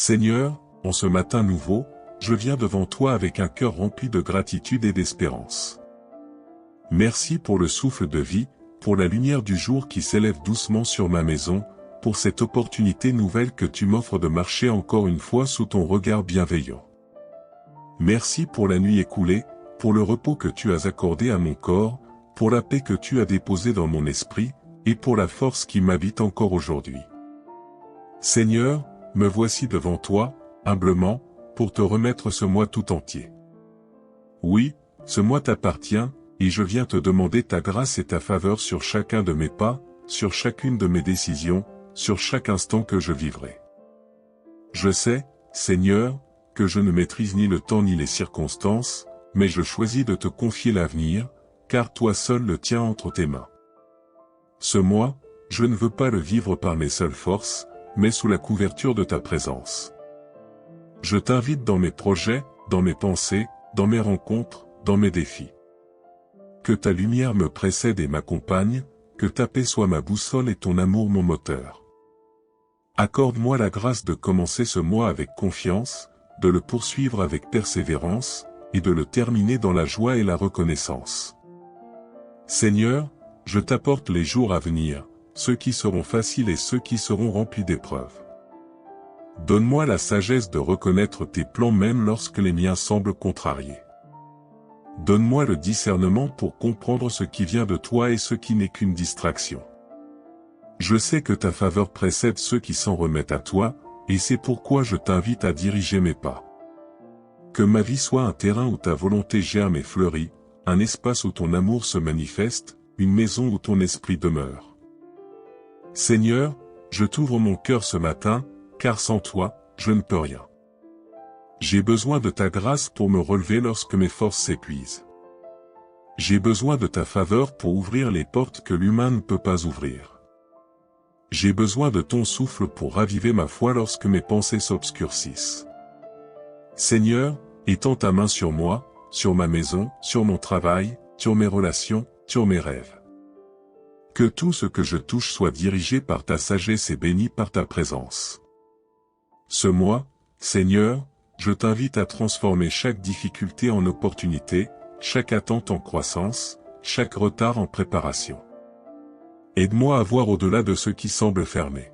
Seigneur, en ce matin nouveau, je viens devant toi avec un cœur rempli de gratitude et d'espérance. Merci pour le souffle de vie, pour la lumière du jour qui s'élève doucement sur ma maison, pour cette opportunité nouvelle que tu m'offres de marcher encore une fois sous ton regard bienveillant. Merci pour la nuit écoulée, pour le repos que tu as accordé à mon corps, pour la paix que tu as déposée dans mon esprit, et pour la force qui m'habite encore aujourd'hui. Seigneur, me voici devant toi, humblement, pour te remettre ce mois tout entier. Oui, ce mois t'appartient, et je viens te demander ta grâce et ta faveur sur chacun de mes pas, sur chacune de mes décisions, sur chaque instant que je vivrai. Je sais, Seigneur, que je ne maîtrise ni le temps ni les circonstances, mais je choisis de te confier l'avenir, car toi seul le tiens entre tes mains. Ce mois, je ne veux pas le vivre par mes seules forces, mais sous la couverture de ta présence. Je t'invite dans mes projets, dans mes pensées, dans mes rencontres, dans mes défis. Que ta lumière me précède et m'accompagne, que ta paix soit ma boussole et ton amour mon moteur. Accorde-moi la grâce de commencer ce mois avec confiance, de le poursuivre avec persévérance, et de le terminer dans la joie et la reconnaissance. Seigneur, je t'apporte les jours à venir, ceux qui seront faciles et ceux qui seront remplis d'épreuves. Donne-moi la sagesse de reconnaître tes plans même lorsque les miens semblent contrariés. Donne-moi le discernement pour comprendre ce qui vient de toi et ce qui n'est qu'une distraction. Je sais que ta faveur précède ceux qui s'en remettent à toi, et c'est pourquoi je t'invite à diriger mes pas. Que ma vie soit un terrain où ta volonté germe et fleurit, un espace où ton amour se manifeste, une maison où ton esprit demeure. Seigneur, je t'ouvre mon cœur ce matin, car sans toi, je ne peux rien. J'ai besoin de ta grâce pour me relever lorsque mes forces s'épuisent. J'ai besoin de ta faveur pour ouvrir les portes que l'humain ne peut pas ouvrir. J'ai besoin de ton souffle pour raviver ma foi lorsque mes pensées s'obscurcissent. Seigneur, étends ta main sur moi, sur ma maison, sur mon travail, sur mes relations, sur mes rêves. Que tout ce que je touche soit dirigé par ta sagesse et béni par ta présence. Ce mois, Seigneur, je t'invite à transformer chaque difficulté en opportunité, chaque attente en croissance, chaque retard en préparation. Aide-moi à voir au-delà de ce qui semble fermé.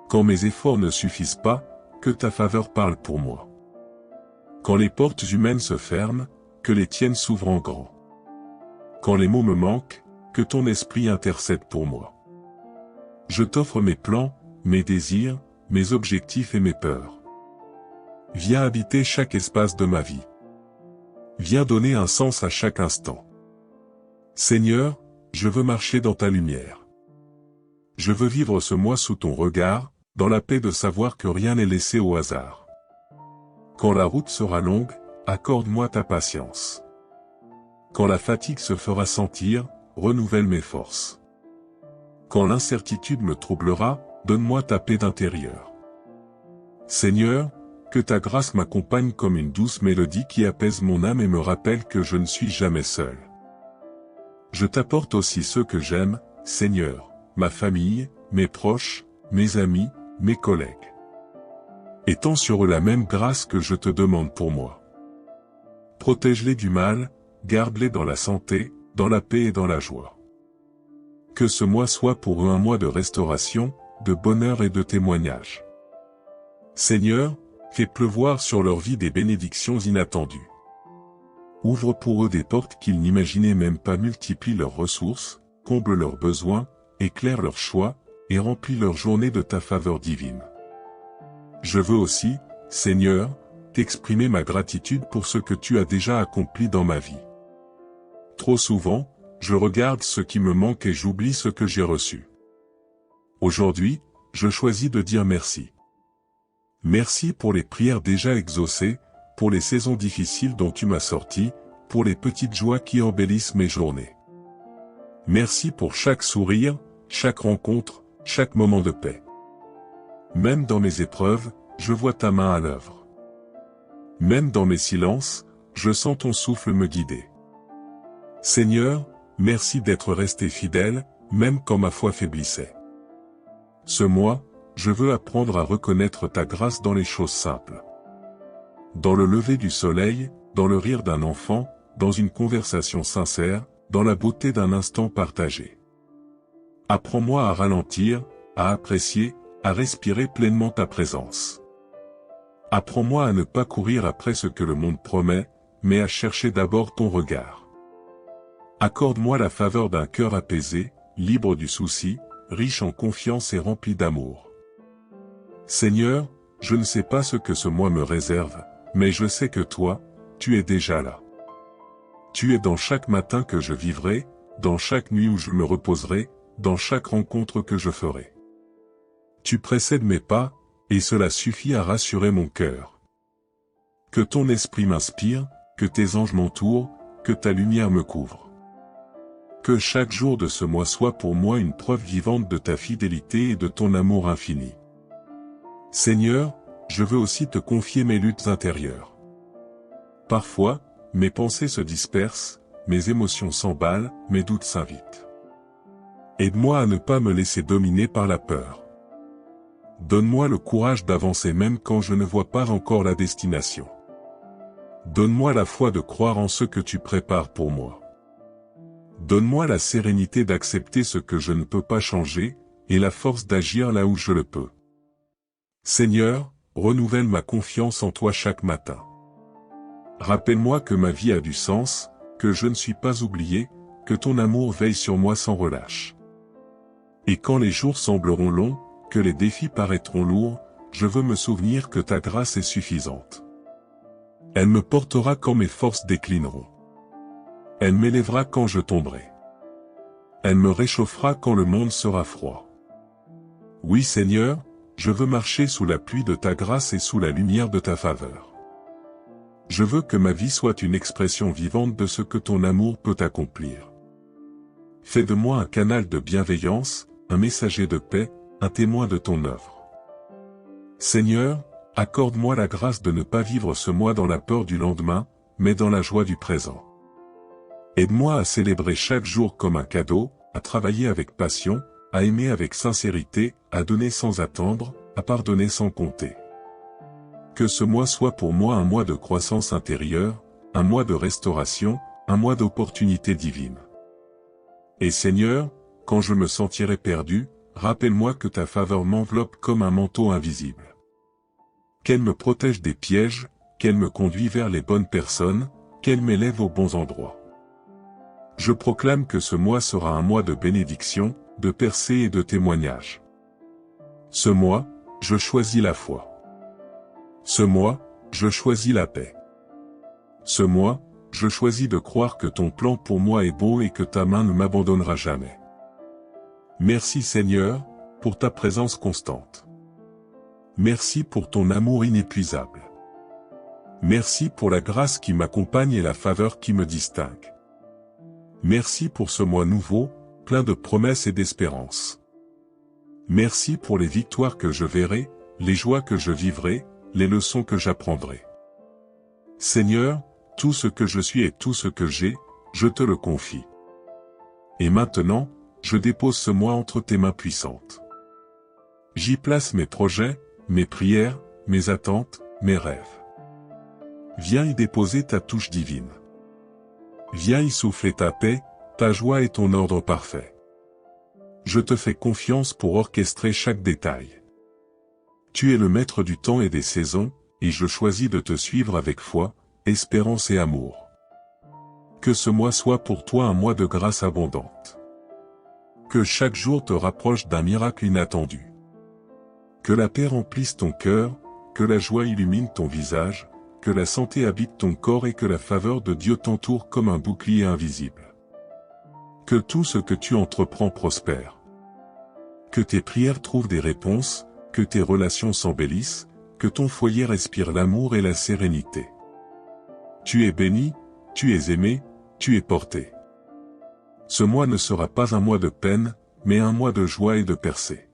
Quand mes efforts ne suffisent pas, que ta faveur parle pour moi. Quand les portes humaines se ferment, que les tiennes s'ouvrent en grand. Quand les mots me manquent, que ton esprit intercède pour moi. Je t'offre mes plans, mes désirs, mes objectifs et mes peurs. Viens habiter chaque espace de ma vie. Viens donner un sens à chaque instant. Seigneur, je veux marcher dans ta lumière. Je veux vivre ce mois sous ton regard, dans la paix de savoir que rien n'est laissé au hasard. Quand la route sera longue, accorde-moi ta patience. Quand la fatigue se fera sentir, renouvelle mes forces. Quand l'incertitude me troublera, donne-moi ta paix d'intérieur. Seigneur, que ta grâce m'accompagne comme une douce mélodie qui apaise mon âme et me rappelle que je ne suis jamais seul. Je t'apporte aussi ceux que j'aime, Seigneur, ma famille, mes proches, mes amis, mes collègues. Étends sur eux la même grâce que je te demande pour moi. Protège-les du mal, garde-les dans la santé, dans la paix et dans la joie. Que ce mois soit pour eux un mois de restauration, de bonheur et de témoignage. Seigneur, fais pleuvoir sur leur vie des bénédictions inattendues. Ouvre pour eux des portes qu'ils n'imaginaient même pas, multiplie leurs ressources, comble leurs besoins, éclaire leurs choix, et remplis leur journée de ta faveur divine. Je veux aussi, Seigneur, t'exprimer ma gratitude pour ce que tu as déjà accompli dans ma vie. Trop souvent, je regarde ce qui me manque et j'oublie ce que j'ai reçu. Aujourd'hui, je choisis de dire merci. Merci pour les prières déjà exaucées, pour les saisons difficiles dont tu m'as sorti, pour les petites joies qui embellissent mes journées. Merci pour chaque sourire, chaque rencontre, chaque moment de paix. Même dans mes épreuves, je vois ta main à l'œuvre. Même dans mes silences, je sens ton souffle me guider. Seigneur, merci d'être resté fidèle, même quand ma foi faiblissait. Ce mois, je veux apprendre à reconnaître ta grâce dans les choses simples. Dans le lever du soleil, dans le rire d'un enfant, dans une conversation sincère, dans la beauté d'un instant partagé. Apprends-moi à ralentir, à apprécier, à respirer pleinement ta présence. Apprends-moi à ne pas courir après ce que le monde promet, mais à chercher d'abord ton regard. Accorde-moi la faveur d'un cœur apaisé, libre du souci, riche en confiance et rempli d'amour. Seigneur, je ne sais pas ce que ce mois me réserve, mais je sais que toi, tu es déjà là. Tu es dans chaque matin que je vivrai, dans chaque nuit où je me reposerai, dans chaque rencontre que je ferai. Tu précèdes mes pas, et cela suffit à rassurer mon cœur. Que ton esprit m'inspire, que tes anges m'entourent, que ta lumière me couvre. Que chaque jour de ce mois soit pour moi une preuve vivante de ta fidélité et de ton amour infini. Seigneur, je veux aussi te confier mes luttes intérieures. Parfois, mes pensées se dispersent, mes émotions s'emballent, mes doutes s'invitent. Aide-moi à ne pas me laisser dominer par la peur. Donne-moi le courage d'avancer même quand je ne vois pas encore la destination. Donne-moi la foi de croire en ce que tu prépares pour moi. Donne-moi la sérénité d'accepter ce que je ne peux pas changer, et la force d'agir là où je le peux. Seigneur, renouvelle ma confiance en toi chaque matin. Rappelle-moi que ma vie a du sens, que je ne suis pas oublié, que ton amour veille sur moi sans relâche. Et quand les jours sembleront longs, que les défis paraîtront lourds, je veux me souvenir que ta grâce est suffisante. Elle me portera quand mes forces déclineront. Elle m'élèvera quand je tomberai. Elle me réchauffera quand le monde sera froid. Oui Seigneur, je veux marcher sous la pluie de ta grâce et sous la lumière de ta faveur. Je veux que ma vie soit une expression vivante de ce que ton amour peut accomplir. Fais de moi un canal de bienveillance, un messager de paix, un témoin de ton œuvre. Seigneur, accorde-moi la grâce de ne pas vivre ce mois dans la peur du lendemain, mais dans la joie du présent. Aide-moi à célébrer chaque jour comme un cadeau, à travailler avec passion, à aimer avec sincérité, à donner sans attendre, à pardonner sans compter. Que ce mois soit pour moi un mois de croissance intérieure, un mois de restauration, un mois d'opportunités divines. Et Seigneur, quand je me sentirai perdu, rappelle-moi que ta faveur m'enveloppe comme un manteau invisible. Qu'elle me protège des pièges, qu'elle me conduit vers les bonnes personnes, qu'elle m'élève aux bons endroits. Je proclame que ce mois sera un mois de bénédiction, de percée et de témoignage. Ce mois, je choisis la foi. Ce mois, je choisis la paix. Ce mois, je choisis de croire que ton plan pour moi est bon et que ta main ne m'abandonnera jamais. Merci Seigneur, pour ta présence constante. Merci pour ton amour inépuisable. Merci pour la grâce qui m'accompagne et la faveur qui me distingue. Merci pour ce mois nouveau, plein de promesses et d'espérance. Merci pour les victoires que je verrai, les joies que je vivrai, les leçons que j'apprendrai. Seigneur, tout ce que je suis et tout ce que j'ai, je te le confie. Et maintenant, je dépose ce mois entre tes mains puissantes. J'y place mes projets, mes prières, mes attentes, mes rêves. Viens y déposer ta touche divine. Viens y souffler ta paix, ta joie et ton ordre parfait. Je te fais confiance pour orchestrer chaque détail. Tu es le maître du temps et des saisons, et je choisis de te suivre avec foi, espérance et amour. Que ce mois soit pour toi un mois de grâce abondante. Que chaque jour te rapproche d'un miracle inattendu. Que la paix remplisse ton cœur, que la joie illumine ton visage, que la santé habite ton corps et que la faveur de Dieu t'entoure comme un bouclier invisible. Que tout ce que tu entreprends prospère. Que tes prières trouvent des réponses, que tes relations s'embellissent, que ton foyer respire l'amour et la sérénité. Tu es béni, tu es aimé, tu es porté. Ce mois ne sera pas un mois de peine, mais un mois de joie et de percée.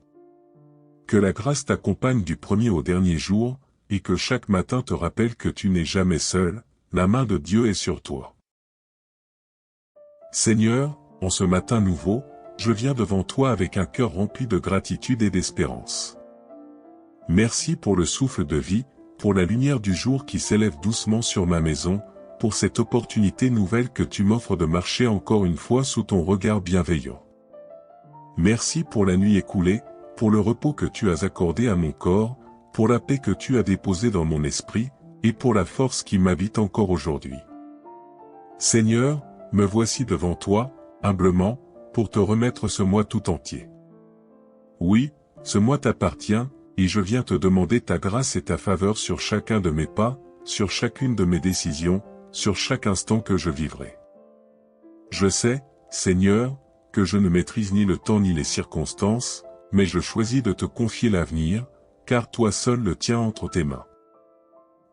Que la grâce t'accompagne du premier au dernier jour, et que chaque matin te rappelle que tu n'es jamais seul, la main de Dieu est sur toi. Seigneur, en ce matin nouveau, je viens devant toi avec un cœur rempli de gratitude et d'espérance. Merci pour le souffle de vie, pour la lumière du jour qui s'élève doucement sur ma maison, pour cette opportunité nouvelle que tu m'offres de marcher encore une fois sous ton regard bienveillant. Merci pour la nuit écoulée, pour le repos que tu as accordé à mon corps, pour la paix que tu as déposée dans mon esprit, et pour la force qui m'habite encore aujourd'hui. Seigneur, me voici devant toi, humblement, pour te remettre ce mois tout entier. Oui, ce mois t'appartient, et je viens te demander ta grâce et ta faveur sur chacun de mes pas, sur chacune de mes décisions, sur chaque instant que je vivrai. Je sais, Seigneur, que je ne maîtrise ni le temps ni les circonstances, mais je choisis de te confier l'avenir, car toi seul le tiens entre tes mains.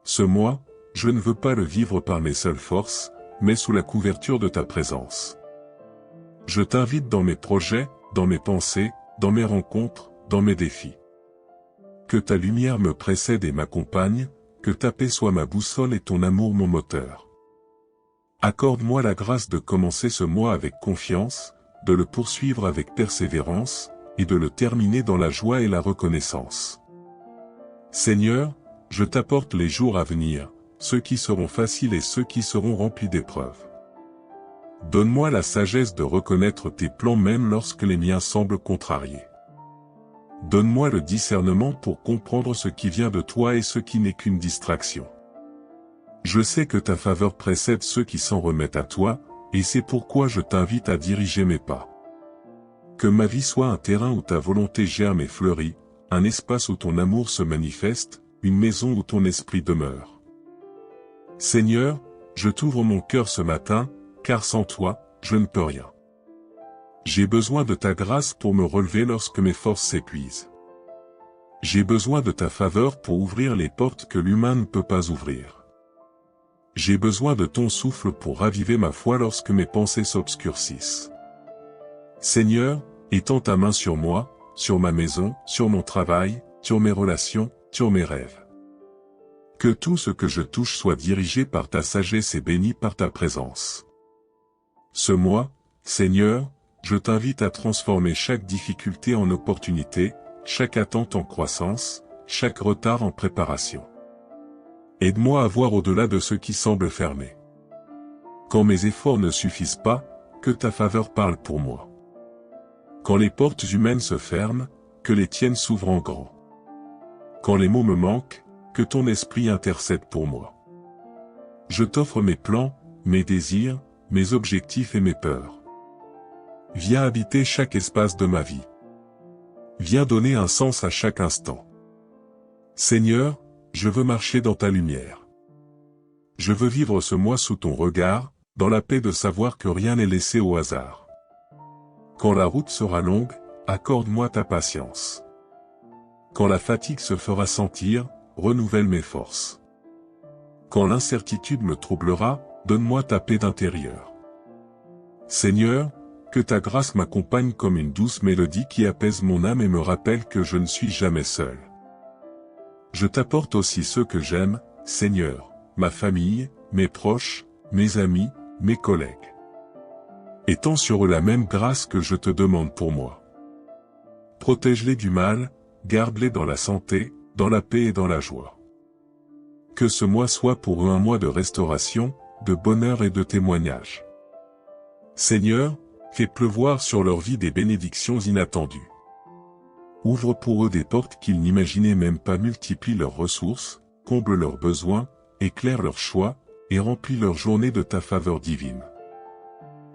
Ce mois, je ne veux pas le vivre par mes seules forces, mais sous la couverture de ta présence. Je t'invite dans mes projets, dans mes pensées, dans mes rencontres, dans mes défis. Que ta lumière me précède et m'accompagne, que ta paix soit ma boussole et ton amour mon moteur. Accorde-moi la grâce de commencer ce mois avec confiance, de le poursuivre avec persévérance, et de le terminer dans la joie et la reconnaissance. Seigneur, je t'apporte les jours à venir, ceux qui seront faciles et ceux qui seront remplis d'épreuves. Donne-moi la sagesse de reconnaître tes plans même lorsque les miens semblent contrariés. Donne-moi le discernement pour comprendre ce qui vient de toi et ce qui n'est qu'une distraction. Je sais que ta faveur précède ceux qui s'en remettent à toi, et c'est pourquoi je t'invite à diriger mes pas. Que ma vie soit un terrain où ta volonté germe et fleurit, un espace où ton amour se manifeste, une maison où ton esprit demeure. Seigneur, je t'ouvre mon cœur ce matin, car sans toi, je ne peux rien. J'ai besoin de ta grâce pour me relever lorsque mes forces s'épuisent. J'ai besoin de ta faveur pour ouvrir les portes que l'humain ne peut pas ouvrir. J'ai besoin de ton souffle pour raviver ma foi lorsque mes pensées s'obscurcissent. Seigneur, étends ta main sur moi, sur ma maison, sur mon travail, sur mes relations, sur mes rêves. Que tout ce que je touche soit dirigé par ta sagesse et béni par ta présence. Ce mois, Seigneur, je t'invite à transformer chaque difficulté en opportunité, chaque attente en croissance, chaque retard en préparation. Aide-moi à voir au-delà de ce qui semble fermé. Quand mes efforts ne suffisent pas, que ta faveur parle pour moi. Quand les portes humaines se ferment, que les tiennes s'ouvrent en grand. Quand les mots me manquent, que ton esprit intercède pour moi. Je t'offre mes plans, mes désirs, mes objectifs et mes peurs. Viens habiter chaque espace de ma vie. Viens donner un sens à chaque instant. Seigneur, je veux marcher dans ta lumière. Je veux vivre ce mois sous ton regard, dans la paix de savoir que rien n'est laissé au hasard. Quand la route sera longue, accorde-moi ta patience. Quand la fatigue se fera sentir, renouvelle mes forces. Quand l'incertitude me troublera, donne-moi ta paix d'intérieur. Seigneur, que ta grâce m'accompagne comme une douce mélodie qui apaise mon âme et me rappelle que je ne suis jamais seul. Je t'apporte aussi ceux que j'aime, Seigneur, ma famille, mes proches, mes amis, mes collègues. Étends sur eux la même grâce que je te demande pour moi. Protège-les du mal, garde-les dans la santé, dans la paix et dans la joie. Que ce mois soit pour eux un mois de restauration, de bonheur et de témoignage. Seigneur, fais pleuvoir sur leur vie des bénédictions inattendues. Ouvre pour eux des portes qu'ils n'imaginaient même pas, multiplie leurs ressources, comble leurs besoins, éclaire leurs choix, et remplis leur journée de ta faveur divine.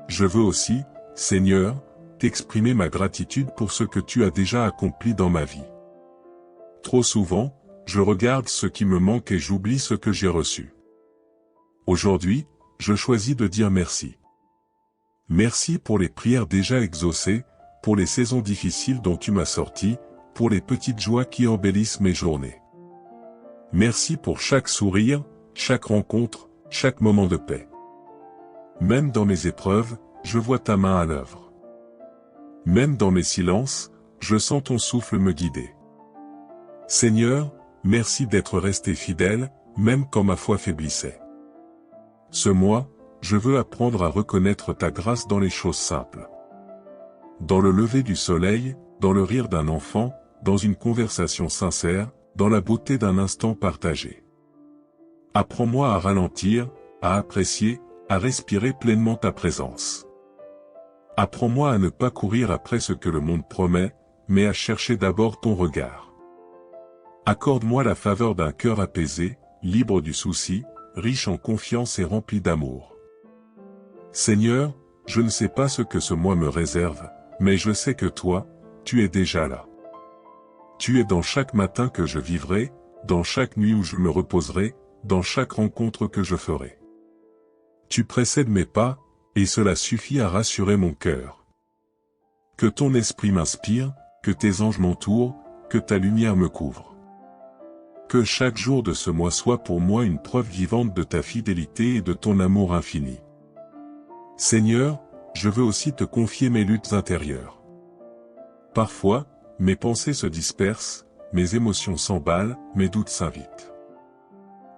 Je veux aussi, Seigneur, t'exprimer ma gratitude pour ce que tu as déjà accompli dans ma vie. Trop souvent, je regarde ce qui me manque et j'oublie ce que j'ai reçu. Aujourd'hui, je choisis de dire merci. Merci pour les prières déjà exaucées, pour les saisons difficiles dont tu m'as sorti, pour les petites joies qui embellissent mes journées. Merci pour chaque sourire, chaque rencontre, chaque moment de paix. Même dans mes épreuves, je vois ta main à l'œuvre. Même dans mes silences, je sens ton souffle me guider. Seigneur, merci d'être resté fidèle, même quand ma foi faiblissait. Ce mois, je veux apprendre à reconnaître ta grâce dans les choses simples. Dans le lever du soleil, dans le rire d'un enfant, dans une conversation sincère, dans la beauté d'un instant partagé. Apprends-moi à ralentir, à apprécier, à respirer pleinement ta présence. Apprends-moi à ne pas courir après ce que le monde promet, mais à chercher d'abord ton regard. Accorde-moi la faveur d'un cœur apaisé, libre du souci, riche en confiance et rempli d'amour. Seigneur, je ne sais pas ce que ce mois me réserve, mais je sais que toi, tu es déjà là. Tu es dans chaque matin que je vivrai, dans chaque nuit où je me reposerai, dans chaque rencontre que je ferai. Tu précèdes mes pas, et cela suffit à rassurer mon cœur. Que ton esprit m'inspire, que tes anges m'entourent, que ta lumière me couvre. Que chaque jour de ce mois soit pour moi une preuve vivante de ta fidélité et de ton amour infini. Seigneur, je veux aussi te confier mes luttes intérieures. Parfois, mes pensées se dispersent, mes émotions s'emballent, mes doutes s'invitent.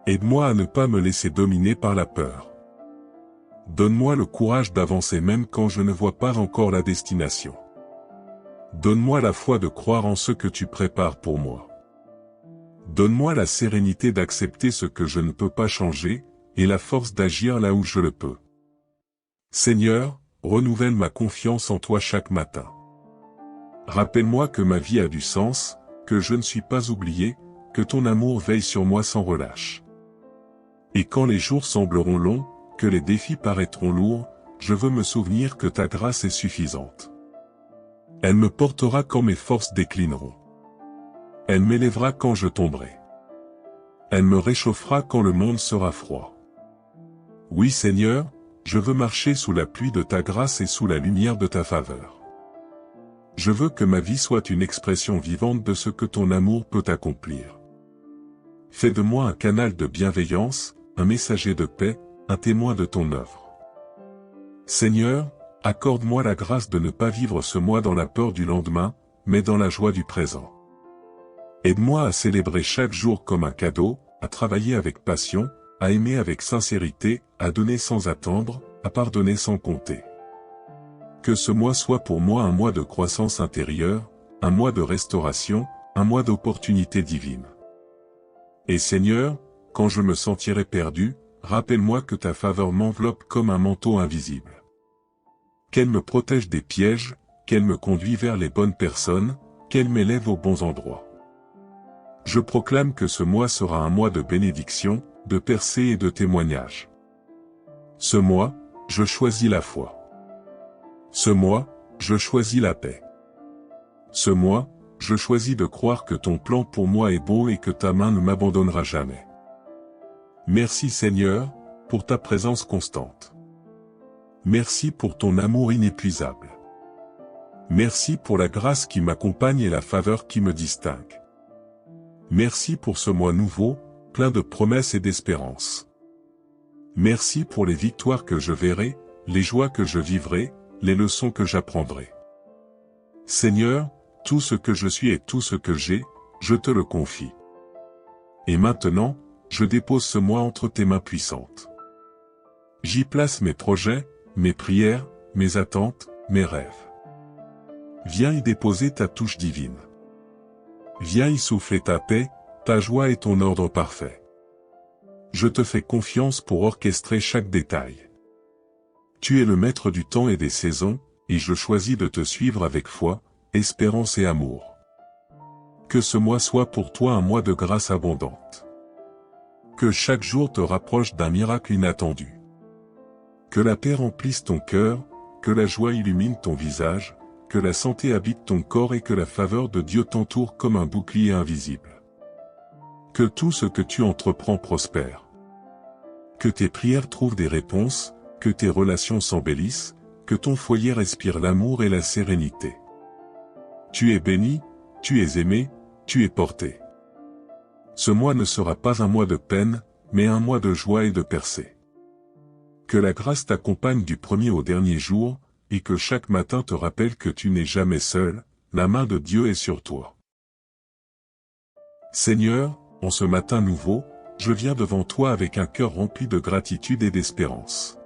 Aide-moi à ne pas me laisser dominer par la peur. Donne-moi le courage d'avancer même quand je ne vois pas encore la destination. Donne-moi la foi de croire en ce que tu prépares pour moi. Donne-moi la sérénité d'accepter ce que je ne peux pas changer, et la force d'agir là où je le peux. Seigneur, renouvelle ma confiance en toi chaque matin. Rappelle-moi que ma vie a du sens, que je ne suis pas oublié, que ton amour veille sur moi sans relâche. Et quand les jours sembleront longs, que les défis paraîtront lourds, je veux me souvenir que ta grâce est suffisante. Elle me portera quand mes forces déclineront. Elle m'élèvera quand je tomberai. Elle me réchauffera quand le monde sera froid. Oui Seigneur, je veux marcher sous la pluie de ta grâce et sous la lumière de ta faveur. Je veux que ma vie soit une expression vivante de ce que ton amour peut accomplir. Fais de moi un canal de bienveillance, un messager de paix, un témoin de ton œuvre. Seigneur, accorde-moi la grâce de ne pas vivre ce mois dans la peur du lendemain, mais dans la joie du présent. Aide-moi à célébrer chaque jour comme un cadeau, à travailler avec passion, à aimer avec sincérité, à donner sans attendre, à pardonner sans compter. Que ce mois soit pour moi un mois de croissance intérieure, un mois de restauration, un mois d'opportunités divines. Et Seigneur, quand je me sentirai perdu, rappelle-moi que ta faveur m'enveloppe comme un manteau invisible. Qu'elle me protège des pièges, qu'elle me conduit vers les bonnes personnes, qu'elle m'élève aux bons endroits. Je proclame que ce mois sera un mois de bénédiction, de percée et de témoignage. Ce mois, je choisis la foi. Ce mois, je choisis la paix. Ce mois, je choisis de croire que ton plan pour moi est beau et que ta main ne m'abandonnera jamais. Merci Seigneur, pour ta présence constante. Merci pour ton amour inépuisable. Merci pour la grâce qui m'accompagne et la faveur qui me distingue. Merci pour ce mois nouveau, plein de promesses et d'espérance. Merci pour les victoires que je verrai, les joies que je vivrai, les leçons que j'apprendrai. Seigneur, tout ce que je suis et tout ce que j'ai, je te le confie. Et maintenant, je dépose ce mois entre tes mains puissantes. J'y place mes projets, mes prières, mes attentes, mes rêves. Viens y déposer ta touche divine. Viens y souffler ta paix, ta joie et ton ordre parfait. Je te fais confiance pour orchestrer chaque détail. Tu es le maître du temps et des saisons, et je choisis de te suivre avec foi, espérance et amour. Que ce mois soit pour toi un mois de grâce abondante. Que chaque jour te rapproche d'un miracle inattendu. Que la paix remplisse ton cœur, que la joie illumine ton visage, que la santé habite ton corps et que la faveur de Dieu t'entoure comme un bouclier invisible. Que tout ce que tu entreprends prospère. Que tes prières trouvent des réponses, que tes relations s'embellissent, que ton foyer respire l'amour et la sérénité. Tu es béni, tu es aimé, tu es porté. Ce mois ne sera pas un mois de peine, mais un mois de joie et de percée. Que la grâce t'accompagne du premier au dernier jour, et que chaque matin te rappelle que tu n'es jamais seul, la main de Dieu est sur toi. Seigneur, en ce matin nouveau, je viens devant toi avec un cœur rempli de gratitude et d'espérance.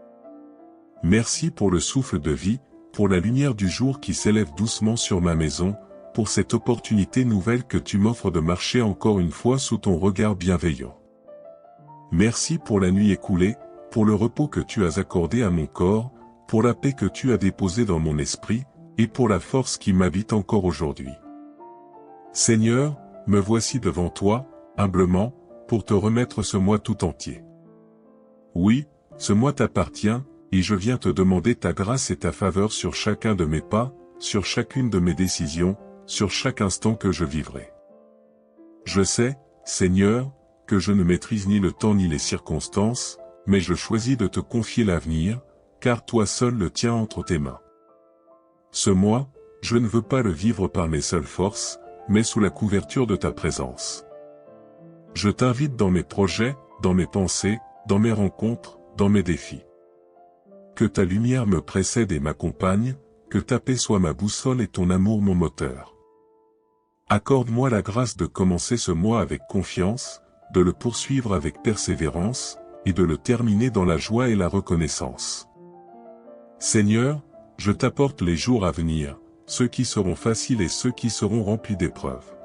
Merci pour le souffle de vie, pour la lumière du jour qui s'élève doucement sur ma maison, pour cette opportunité nouvelle que tu m'offres de marcher encore une fois sous ton regard bienveillant. Merci pour la nuit écoulée, pour le repos que tu as accordé à mon corps, pour la paix que tu as déposée dans mon esprit, et pour la force qui m'habite encore aujourd'hui. Seigneur, me voici devant toi, humblement, pour te remettre ce mois tout entier. Oui, ce mois t'appartient, et je viens te demander ta grâce et ta faveur sur chacun de mes pas, sur chacune de mes décisions, sur chaque instant que je vivrai. Je sais, Seigneur, que je ne maîtrise ni le temps ni les circonstances, mais je choisis de te confier l'avenir, car toi seul le tiens entre tes mains. Ce mois, je ne veux pas le vivre par mes seules forces, mais sous la couverture de ta présence. Je t'invite dans mes projets, dans mes pensées, dans mes rencontres, dans mes défis. Que ta lumière me précède et m'accompagne, que ta paix soit ma boussole et ton amour mon moteur. Accorde-moi la grâce de commencer ce mois avec confiance, de le poursuivre avec persévérance, et de le terminer dans la joie et la reconnaissance. Seigneur, je t'apporte les jours à venir, ceux qui seront faciles et ceux qui seront remplis d'épreuves.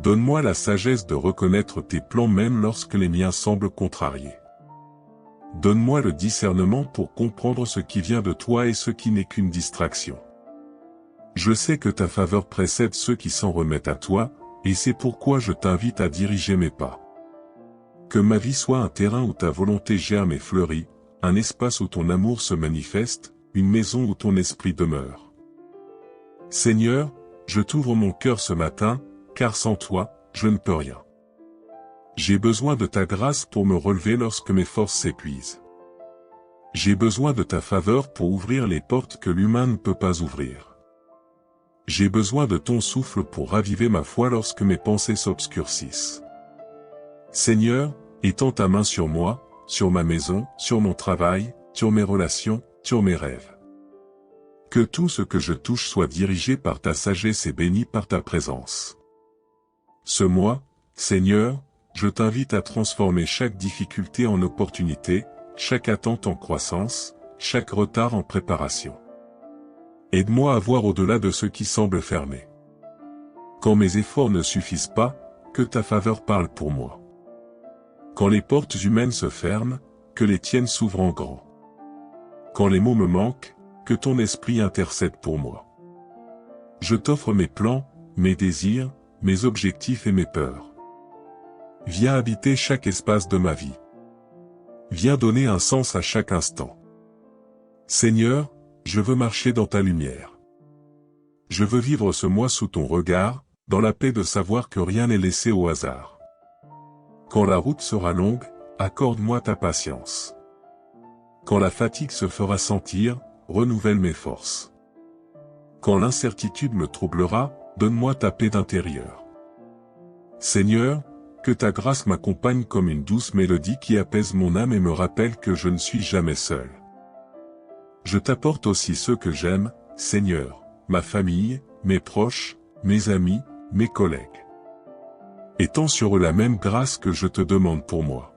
Donne-moi la sagesse de reconnaître tes plans même lorsque les miens semblent contrariés. Donne-moi le discernement pour comprendre ce qui vient de toi et ce qui n'est qu'une distraction. Je sais que ta faveur précède ceux qui s'en remettent à toi, et c'est pourquoi je t'invite à diriger mes pas. Que ma vie soit un terrain où ta volonté germe et fleurit, un espace où ton amour se manifeste, une maison où ton esprit demeure. Seigneur, je t'ouvre mon cœur ce matin, car sans toi, je ne peux rien. J'ai besoin de ta grâce pour me relever lorsque mes forces s'épuisent. J'ai besoin de ta faveur pour ouvrir les portes que l'humain ne peut pas ouvrir. J'ai besoin de ton souffle pour raviver ma foi lorsque mes pensées s'obscurcissent. Seigneur, étends ta main sur moi, sur ma maison, sur mon travail, sur mes relations, sur mes rêves. Que tout ce que je touche soit dirigé par ta sagesse et béni par ta présence. Ce mois, Seigneur, je t'invite à transformer chaque difficulté en opportunité, chaque attente en croissance, chaque retard en préparation. Aide-moi à voir au-delà de ce qui semble fermé. Quand mes efforts ne suffisent pas, que ta faveur parle pour moi. Quand les portes humaines se ferment, que les tiennes s'ouvrent en grand. Quand les mots me manquent, que ton esprit intercède pour moi. Je t'offre mes plans, mes désirs, mes objectifs et mes peurs. Viens habiter chaque espace de ma vie. Viens donner un sens à chaque instant. Seigneur, je veux marcher dans ta lumière. Je veux vivre ce mois sous ton regard, dans la paix de savoir que rien n'est laissé au hasard. Quand la route sera longue, accorde-moi ta patience. Quand la fatigue se fera sentir, renouvelle mes forces. Quand l'incertitude me troublera, donne-moi ta paix d'intérieur. Seigneur, que ta grâce m'accompagne comme une douce mélodie qui apaise mon âme et me rappelle que je ne suis jamais seul. Je t'apporte aussi ceux que j'aime, Seigneur, ma famille, mes proches, mes amis, mes collègues. Étends sur eux la même grâce que je te demande pour moi.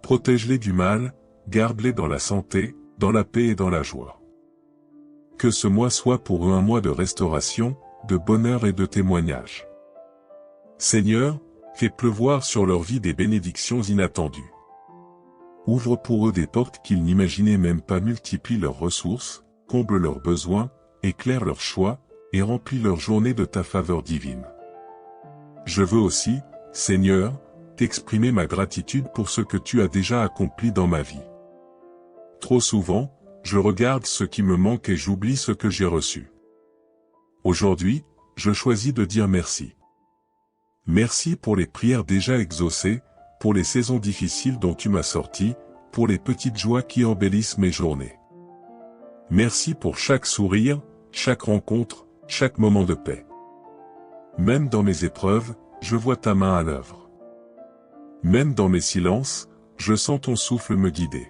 Protège-les du mal, garde-les dans la santé, dans la paix et dans la joie. Que ce mois soit pour eux un mois de restauration, de bonheur et de témoignage. Seigneur, fais pleuvoir sur leur vie des bénédictions inattendues. Ouvre pour eux des portes qu'ils n'imaginaient même pas, multiplie leurs ressources, comble leurs besoins, éclaire leurs choix, et remplis leur journée de ta faveur divine. Je veux aussi, Seigneur, t'exprimer ma gratitude pour ce que tu as déjà accompli dans ma vie. Trop souvent, je regarde ce qui me manque et j'oublie ce que j'ai reçu. Aujourd'hui, je choisis de dire merci. Merci pour les prières déjà exaucées, pour les saisons difficiles dont tu m'as sorti, pour les petites joies qui embellissent mes journées. Merci pour chaque sourire, chaque rencontre, chaque moment de paix. Même dans mes épreuves, je vois ta main à l'œuvre. Même dans mes silences, je sens ton souffle me guider.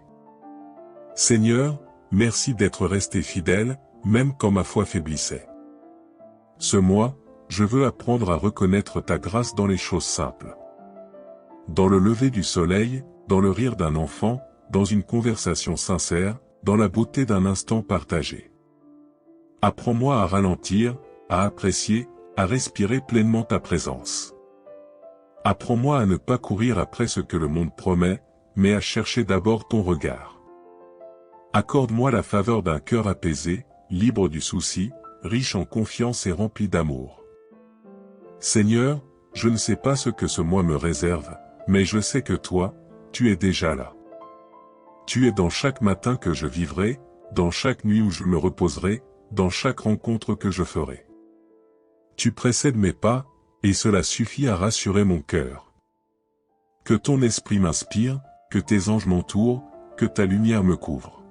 Seigneur, merci d'être resté fidèle, même quand ma foi faiblissait. Ce mois, je veux apprendre à reconnaître ta grâce dans les choses simples. Dans le lever du soleil, dans le rire d'un enfant, dans une conversation sincère, dans la beauté d'un instant partagé. Apprends-moi à ralentir, à apprécier, à respirer pleinement ta présence. Apprends-moi à ne pas courir après ce que le monde promet, mais à chercher d'abord ton regard. Accorde-moi la faveur d'un cœur apaisé, libre du souci, riche en confiance et rempli d'amour. Seigneur, je ne sais pas ce que ce mois me réserve, mais je sais que toi, tu es déjà là. Tu es dans chaque matin que je vivrai, dans chaque nuit où je me reposerai, dans chaque rencontre que je ferai. Tu précèdes mes pas, et cela suffit à rassurer mon cœur. Que ton esprit m'inspire, que tes anges m'entourent, que ta lumière me couvre.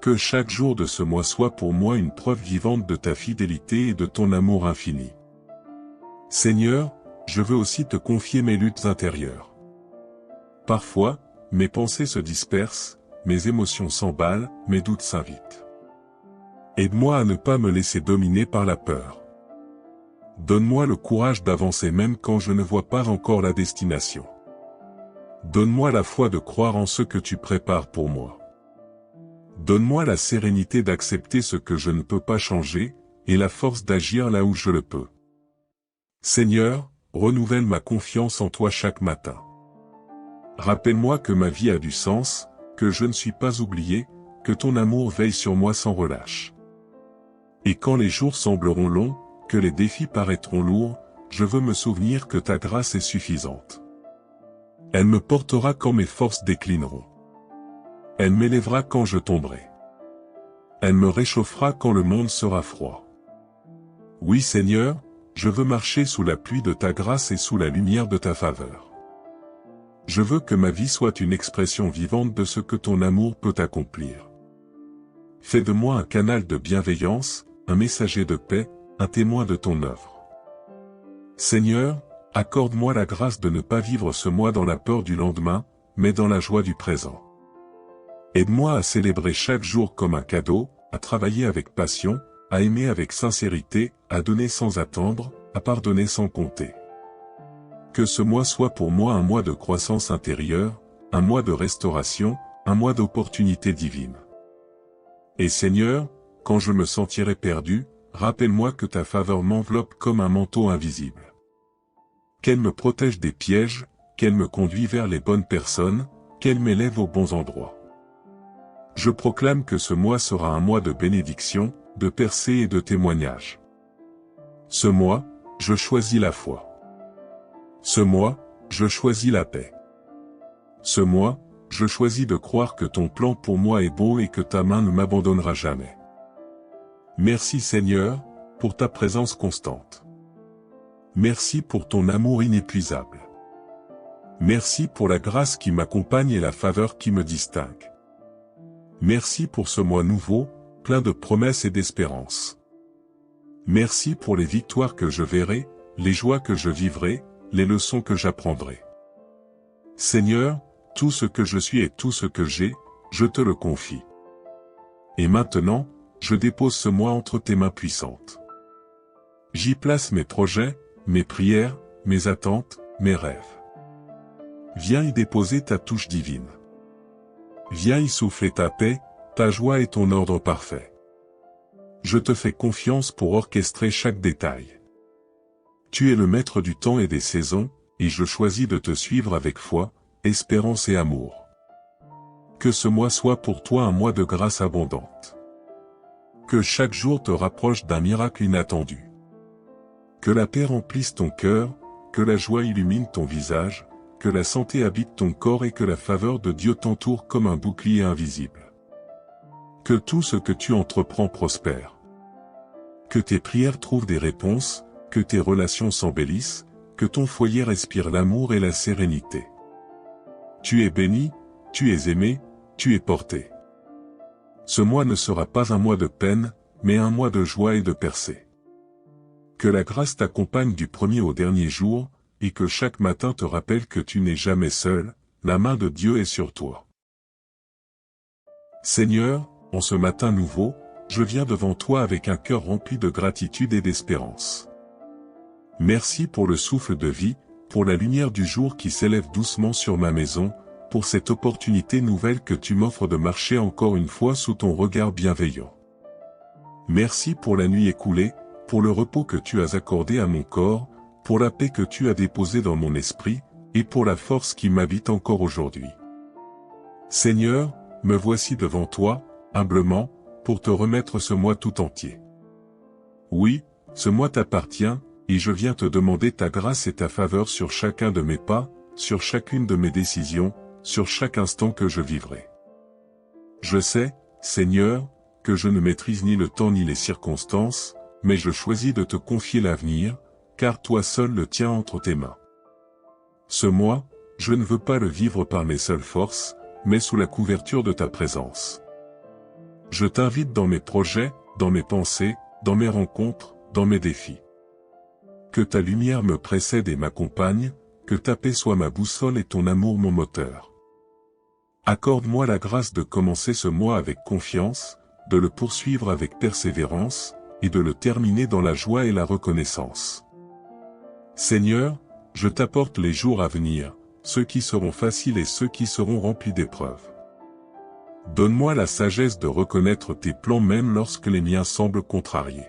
Que chaque jour de ce mois soit pour moi une preuve vivante de ta fidélité et de ton amour infini. Seigneur, je veux aussi te confier mes luttes intérieures. Parfois, mes pensées se dispersent, mes émotions s'emballent, mes doutes s'invitent. Aide-moi à ne pas me laisser dominer par la peur. Donne-moi le courage d'avancer même quand je ne vois pas encore la destination. Donne-moi la foi de croire en ce que tu prépares pour moi. Donne-moi la sérénité d'accepter ce que je ne peux pas changer, et la force d'agir là où je le peux. Seigneur, renouvelle ma confiance en toi chaque matin. Rappelle-moi que ma vie a du sens, que je ne suis pas oublié, que ton amour veille sur moi sans relâche. Et quand les jours sembleront longs, que les défis paraîtront lourds, je veux me souvenir que ta grâce est suffisante. Elle me portera quand mes forces déclineront. Elle m'élèvera quand je tomberai. Elle me réchauffera quand le monde sera froid. Oui Seigneur, je veux marcher sous la pluie de ta grâce et sous la lumière de ta faveur. Je veux que ma vie soit une expression vivante de ce que ton amour peut accomplir. Fais de moi un canal de bienveillance, un messager de paix, un témoin de ton œuvre. Seigneur, accorde-moi la grâce de ne pas vivre ce mois dans la peur du lendemain, mais dans la joie du présent. Aide-moi à célébrer chaque jour comme un cadeau, à travailler avec passion, à aimer avec sincérité, à donner sans attendre, à pardonner sans compter. Que ce mois soit pour moi un mois de croissance intérieure, un mois de restauration, un mois d'opportunités divines. Et Seigneur, quand je me sentirai perdu, rappelle-moi que ta faveur m'enveloppe comme un manteau invisible. Qu'elle me protège des pièges, qu'elle me conduit vers les bonnes personnes, qu'elle m'élève aux bons endroits. Je proclame que ce mois sera un mois de bénédiction, de percée et de témoignage. Ce mois, je choisis la foi. Ce mois, je choisis la paix. Ce mois, je choisis de croire que ton plan pour moi est bon et que ta main ne m'abandonnera jamais. Merci Seigneur, pour ta présence constante. Merci pour ton amour inépuisable. Merci pour la grâce qui m'accompagne et la faveur qui me distingue. Merci pour ce mois nouveau, plein de promesses et d'espérance. Merci pour les victoires que je verrai, les joies que je vivrai, les leçons que j'apprendrai. Seigneur, tout ce que je suis et tout ce que j'ai, je te le confie. Et maintenant, je dépose ce mois entre tes mains puissantes. J'y place mes projets, mes prières, mes attentes, mes rêves. Viens y déposer ta touche divine. Viens y souffler ta paix, ta joie et ton ordre parfait. Je te fais confiance pour orchestrer chaque détail. Tu es le maître du temps et des saisons, et je choisis de te suivre avec foi, espérance et amour. Que ce mois soit pour toi un mois de grâce abondante. Que chaque jour te rapproche d'un miracle inattendu. Que la paix remplisse ton cœur, que la joie illumine ton visage, que la santé habite ton corps et que la faveur de Dieu t'entoure comme un bouclier invisible. Que tout ce que tu entreprends prospère. Que tes prières trouvent des réponses, que tes relations s'embellissent, que ton foyer respire l'amour et la sérénité. Tu es béni, tu es aimé, tu es porté. Ce mois ne sera pas un mois de peine, mais un mois de joie et de percée. Que la grâce t'accompagne du premier au dernier jour, et que chaque matin te rappelle que tu n'es jamais seul, la main de Dieu est sur toi. Seigneur, en ce matin nouveau, je viens devant toi avec un cœur rempli de gratitude et d'espérance. Merci pour le souffle de vie, pour la lumière du jour qui s'élève doucement sur ma maison, pour cette opportunité nouvelle que tu m'offres de marcher encore une fois sous ton regard bienveillant. Merci pour la nuit écoulée, pour le repos que tu as accordé à mon corps, pour la paix que tu as déposée dans mon esprit, et pour la force qui m'habite encore aujourd'hui. Seigneur, me voici devant toi, humblement, pour te remettre ce mois tout entier. Oui, ce mois t'appartient, et je viens te demander ta grâce et ta faveur sur chacun de mes pas, sur chacune de mes décisions, sur chaque instant que je vivrai. Je sais, Seigneur, que je ne maîtrise ni le temps ni les circonstances, mais je choisis de te confier l'avenir, car toi seul le tiens entre tes mains. Ce mois, je ne veux pas le vivre par mes seules forces, mais sous la couverture de ta présence. Je t'invite dans mes projets, dans mes pensées, dans mes rencontres, dans mes défis. Que ta lumière me précède et m'accompagne, que ta paix soit ma boussole et ton amour mon moteur. Accorde-moi la grâce de commencer ce mois avec confiance, de le poursuivre avec persévérance, et de le terminer dans la joie et la reconnaissance. Seigneur, je t'apporte les jours à venir, ceux qui seront faciles et ceux qui seront remplis d'épreuves. Donne-moi la sagesse de reconnaître tes plans même lorsque les miens semblent contrariés.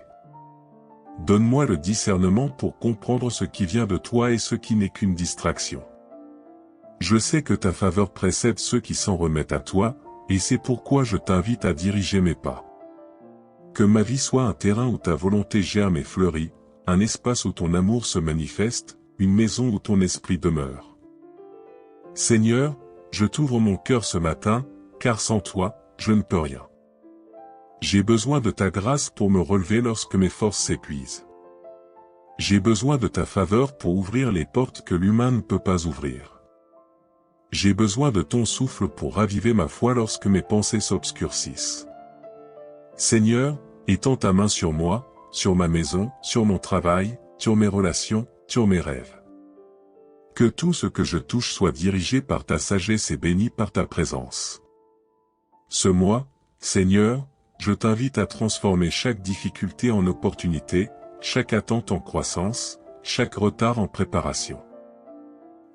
Donne-moi le discernement pour comprendre ce qui vient de toi et ce qui n'est qu'une distraction. Je sais que ta faveur précède ceux qui s'en remettent à toi, et c'est pourquoi je t'invite à diriger mes pas. Que ma vie soit un terrain où ta volonté germe et fleurit, un espace où ton amour se manifeste, une maison où ton esprit demeure. Seigneur, je t'ouvre mon cœur ce matin, car sans toi, je ne peux rien. J'ai besoin de ta grâce pour me relever lorsque mes forces s'épuisent. J'ai besoin de ta faveur pour ouvrir les portes que l'humain ne peut pas ouvrir. J'ai besoin de ton souffle pour raviver ma foi lorsque mes pensées s'obscurcissent. Seigneur, étends ta main sur moi, sur ma maison, sur mon travail, sur mes relations, sur mes rêves. Que tout ce que je touche soit dirigé par ta sagesse et béni par ta présence. Ce mois, Seigneur, je t'invite à transformer chaque difficulté en opportunité, chaque attente en croissance, chaque retard en préparation.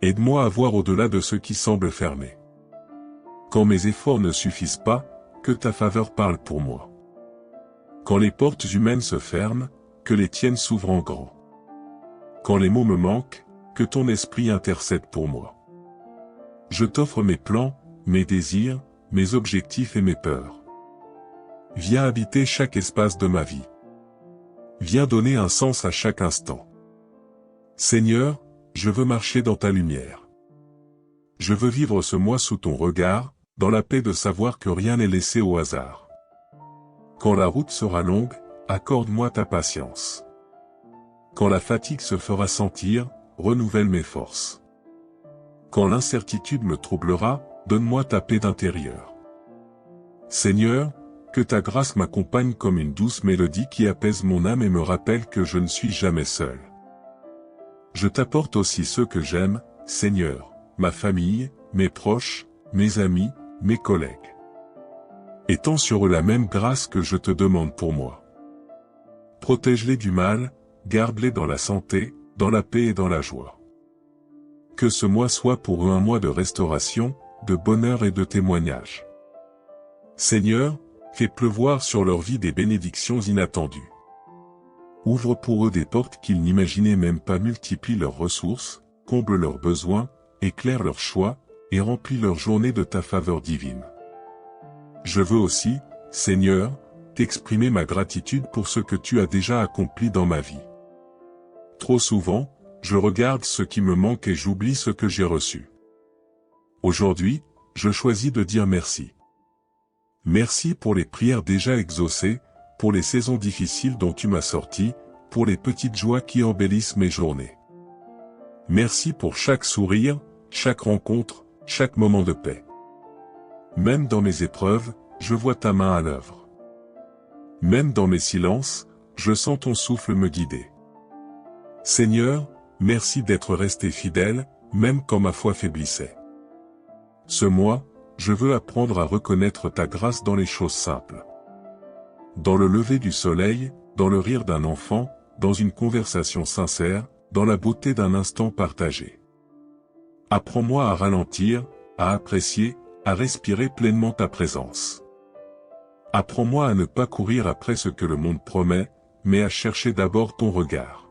Aide-moi à voir au-delà de ce qui semble fermé. Quand mes efforts ne suffisent pas, que ta faveur parle pour moi. Quand les portes humaines se ferment, que les tiennes s'ouvrent en grand. Quand les mots me manquent, que ton esprit intercède pour moi. Je t'offre mes plans, mes désirs, mes objectifs et mes peurs. Viens habiter chaque espace de ma vie. Viens donner un sens à chaque instant. Seigneur, je veux marcher dans ta lumière. Je veux vivre ce mois sous ton regard, dans la paix de savoir que rien n'est laissé au hasard. Quand la route sera longue, accorde-moi ta patience. Quand la fatigue se fera sentir, renouvelle mes forces. Quand l'incertitude me troublera, donne-moi ta paix d'intérieur. Seigneur, que ta grâce m'accompagne comme une douce mélodie qui apaise mon âme et me rappelle que je ne suis jamais seul. Je t'apporte aussi ceux que j'aime, Seigneur, ma famille, mes proches, mes amis, mes collègues. Étends sur eux la même grâce que je te demande pour moi. Protège-les du mal, garde-les dans la santé, dans la paix et dans la joie. Que ce mois soit pour eux un mois de restauration, de bonheur et de témoignage. Seigneur, fais pleuvoir sur leur vie des bénédictions inattendues. Ouvre pour eux des portes qu'ils n'imaginaient même pas, multiplie leurs ressources, comble leurs besoins, éclaire leurs choix, et remplis leur journée de ta faveur divine. Je veux aussi, Seigneur, t'exprimer ma gratitude pour ce que tu as déjà accompli dans ma vie. Trop souvent, je regarde ce qui me manque et j'oublie ce que j'ai reçu. Aujourd'hui, je choisis de dire merci. Merci pour les prières déjà exaucées, pour les saisons difficiles dont tu m'as sorti, pour les petites joies qui embellissent mes journées. Merci pour chaque sourire, chaque rencontre, chaque moment de paix. Même dans mes épreuves, je vois ta main à l'œuvre. Même dans mes silences, je sens ton souffle me guider. Seigneur, merci d'être resté fidèle, même quand ma foi faiblissait. Ce mois, je veux apprendre à reconnaître ta grâce dans les choses simples. Dans le lever du soleil, dans le rire d'un enfant, dans une conversation sincère, dans la beauté d'un instant partagé. Apprends-moi à ralentir, à apprécier, à respirer pleinement ta présence. Apprends-moi à ne pas courir après ce que le monde promet, mais à chercher d'abord ton regard.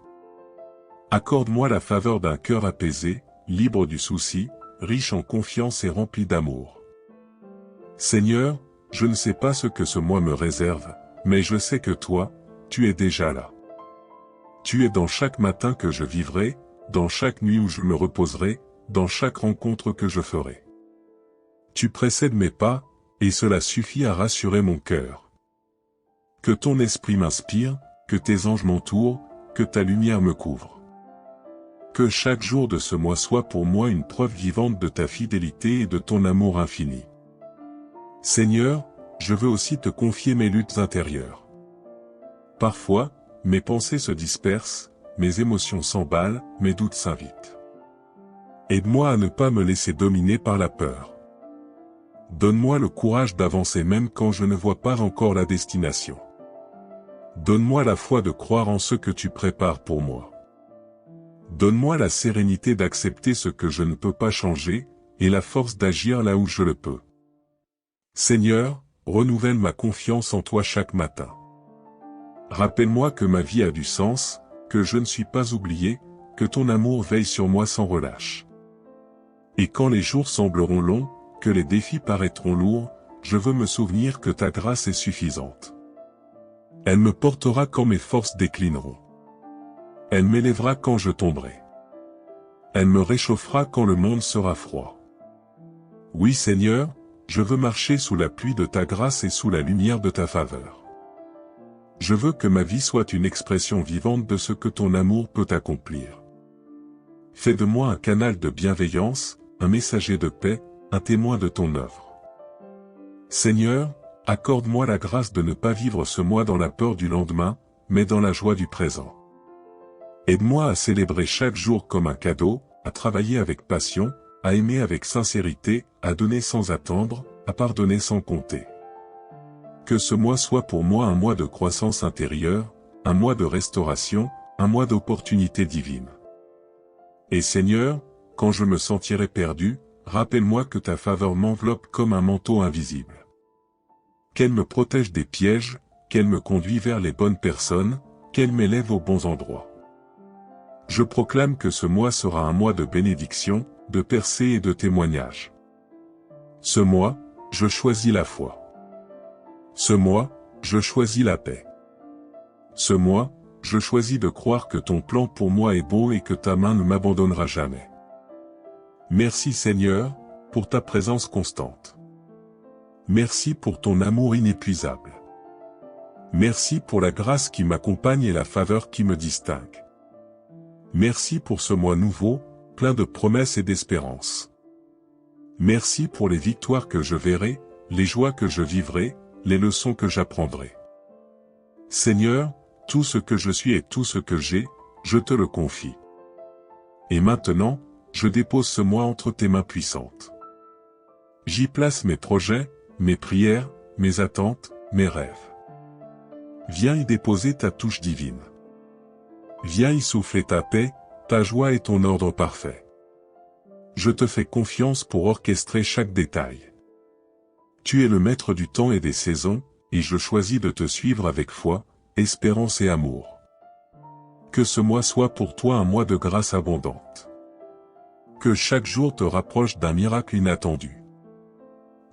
Accorde-moi la faveur d'un cœur apaisé, libre du souci, riche en confiance et rempli d'amour. Seigneur, je ne sais pas ce que ce mois me réserve, mais je sais que toi, tu es déjà là. Tu es dans chaque matin que je vivrai, dans chaque nuit où je me reposerai, dans chaque rencontre que je ferai. Tu précèdes mes pas, et cela suffit à rassurer mon cœur. Que ton esprit m'inspire, que tes anges m'entourent, que ta lumière me couvre. Que chaque jour de ce mois soit pour moi une preuve vivante de ta fidélité et de ton amour infini. Seigneur, je veux aussi te confier mes luttes intérieures. Parfois, mes pensées se dispersent, mes émotions s'emballent, mes doutes s'invitent. Aide-moi à ne pas me laisser dominer par la peur. Donne-moi le courage d'avancer même quand je ne vois pas encore la destination. Donne-moi la foi de croire en ce que tu prépares pour moi. Donne-moi la sérénité d'accepter ce que je ne peux pas changer, et la force d'agir là où je le peux. Seigneur, renouvelle ma confiance en toi chaque matin. Rappelle-moi que ma vie a du sens, que je ne suis pas oublié, que ton amour veille sur moi sans relâche. Et quand les jours sembleront longs, que les défis paraîtront lourds, je veux me souvenir que ta grâce est suffisante. Elle me portera quand mes forces déclineront. Elle m'élèvera quand je tomberai. Elle me réchauffera quand le monde sera froid. Oui Seigneur, je veux marcher sous la pluie de ta grâce et sous la lumière de ta faveur. Je veux que ma vie soit une expression vivante de ce que ton amour peut accomplir. Fais de moi un canal de bienveillance, un messager de paix, un témoin de ton œuvre. Seigneur, accorde-moi la grâce de ne pas vivre ce mois dans la peur du lendemain, mais dans la joie du présent. Aide-moi à célébrer chaque jour comme un cadeau, à travailler avec passion, à aimer avec sincérité, à donner sans attendre, à pardonner sans compter. Que ce mois soit pour moi un mois de croissance intérieure, un mois de restauration, un mois d'opportunités divines. Et Seigneur, quand je me sentirai perdu, rappelle-moi que ta faveur m'enveloppe comme un manteau invisible. Qu'elle me protège des pièges, qu'elle me conduit vers les bonnes personnes, qu'elle m'élève aux bons endroits. Je proclame que ce mois sera un mois de bénédiction, de percée et de témoignage. Ce mois, je choisis la foi. Ce mois, je choisis la paix. Ce mois, je choisis de croire que ton plan pour moi est bon et que ta main ne m'abandonnera jamais. Merci Seigneur, pour ta présence constante. Merci pour ton amour inépuisable. Merci pour la grâce qui m'accompagne et la faveur qui me distingue. Merci pour ce mois nouveau, plein de promesses et d'espérance. Merci pour les victoires que je verrai, les joies que je vivrai, les leçons que j'apprendrai. Seigneur, tout ce que je suis et tout ce que j'ai, je te le confie. Et maintenant, je dépose ce mois entre tes mains puissantes. J'y place mes projets, mes prières, mes attentes, mes rêves. Viens y déposer ta touche divine. Viens y souffler ta paix, ta joie et ton ordre parfait. Je te fais confiance pour orchestrer chaque détail. Tu es le maître du temps et des saisons, et je choisis de te suivre avec foi, espérance et amour. Que ce mois soit pour toi un mois de grâce abondante. Que chaque jour te rapproche d'un miracle inattendu.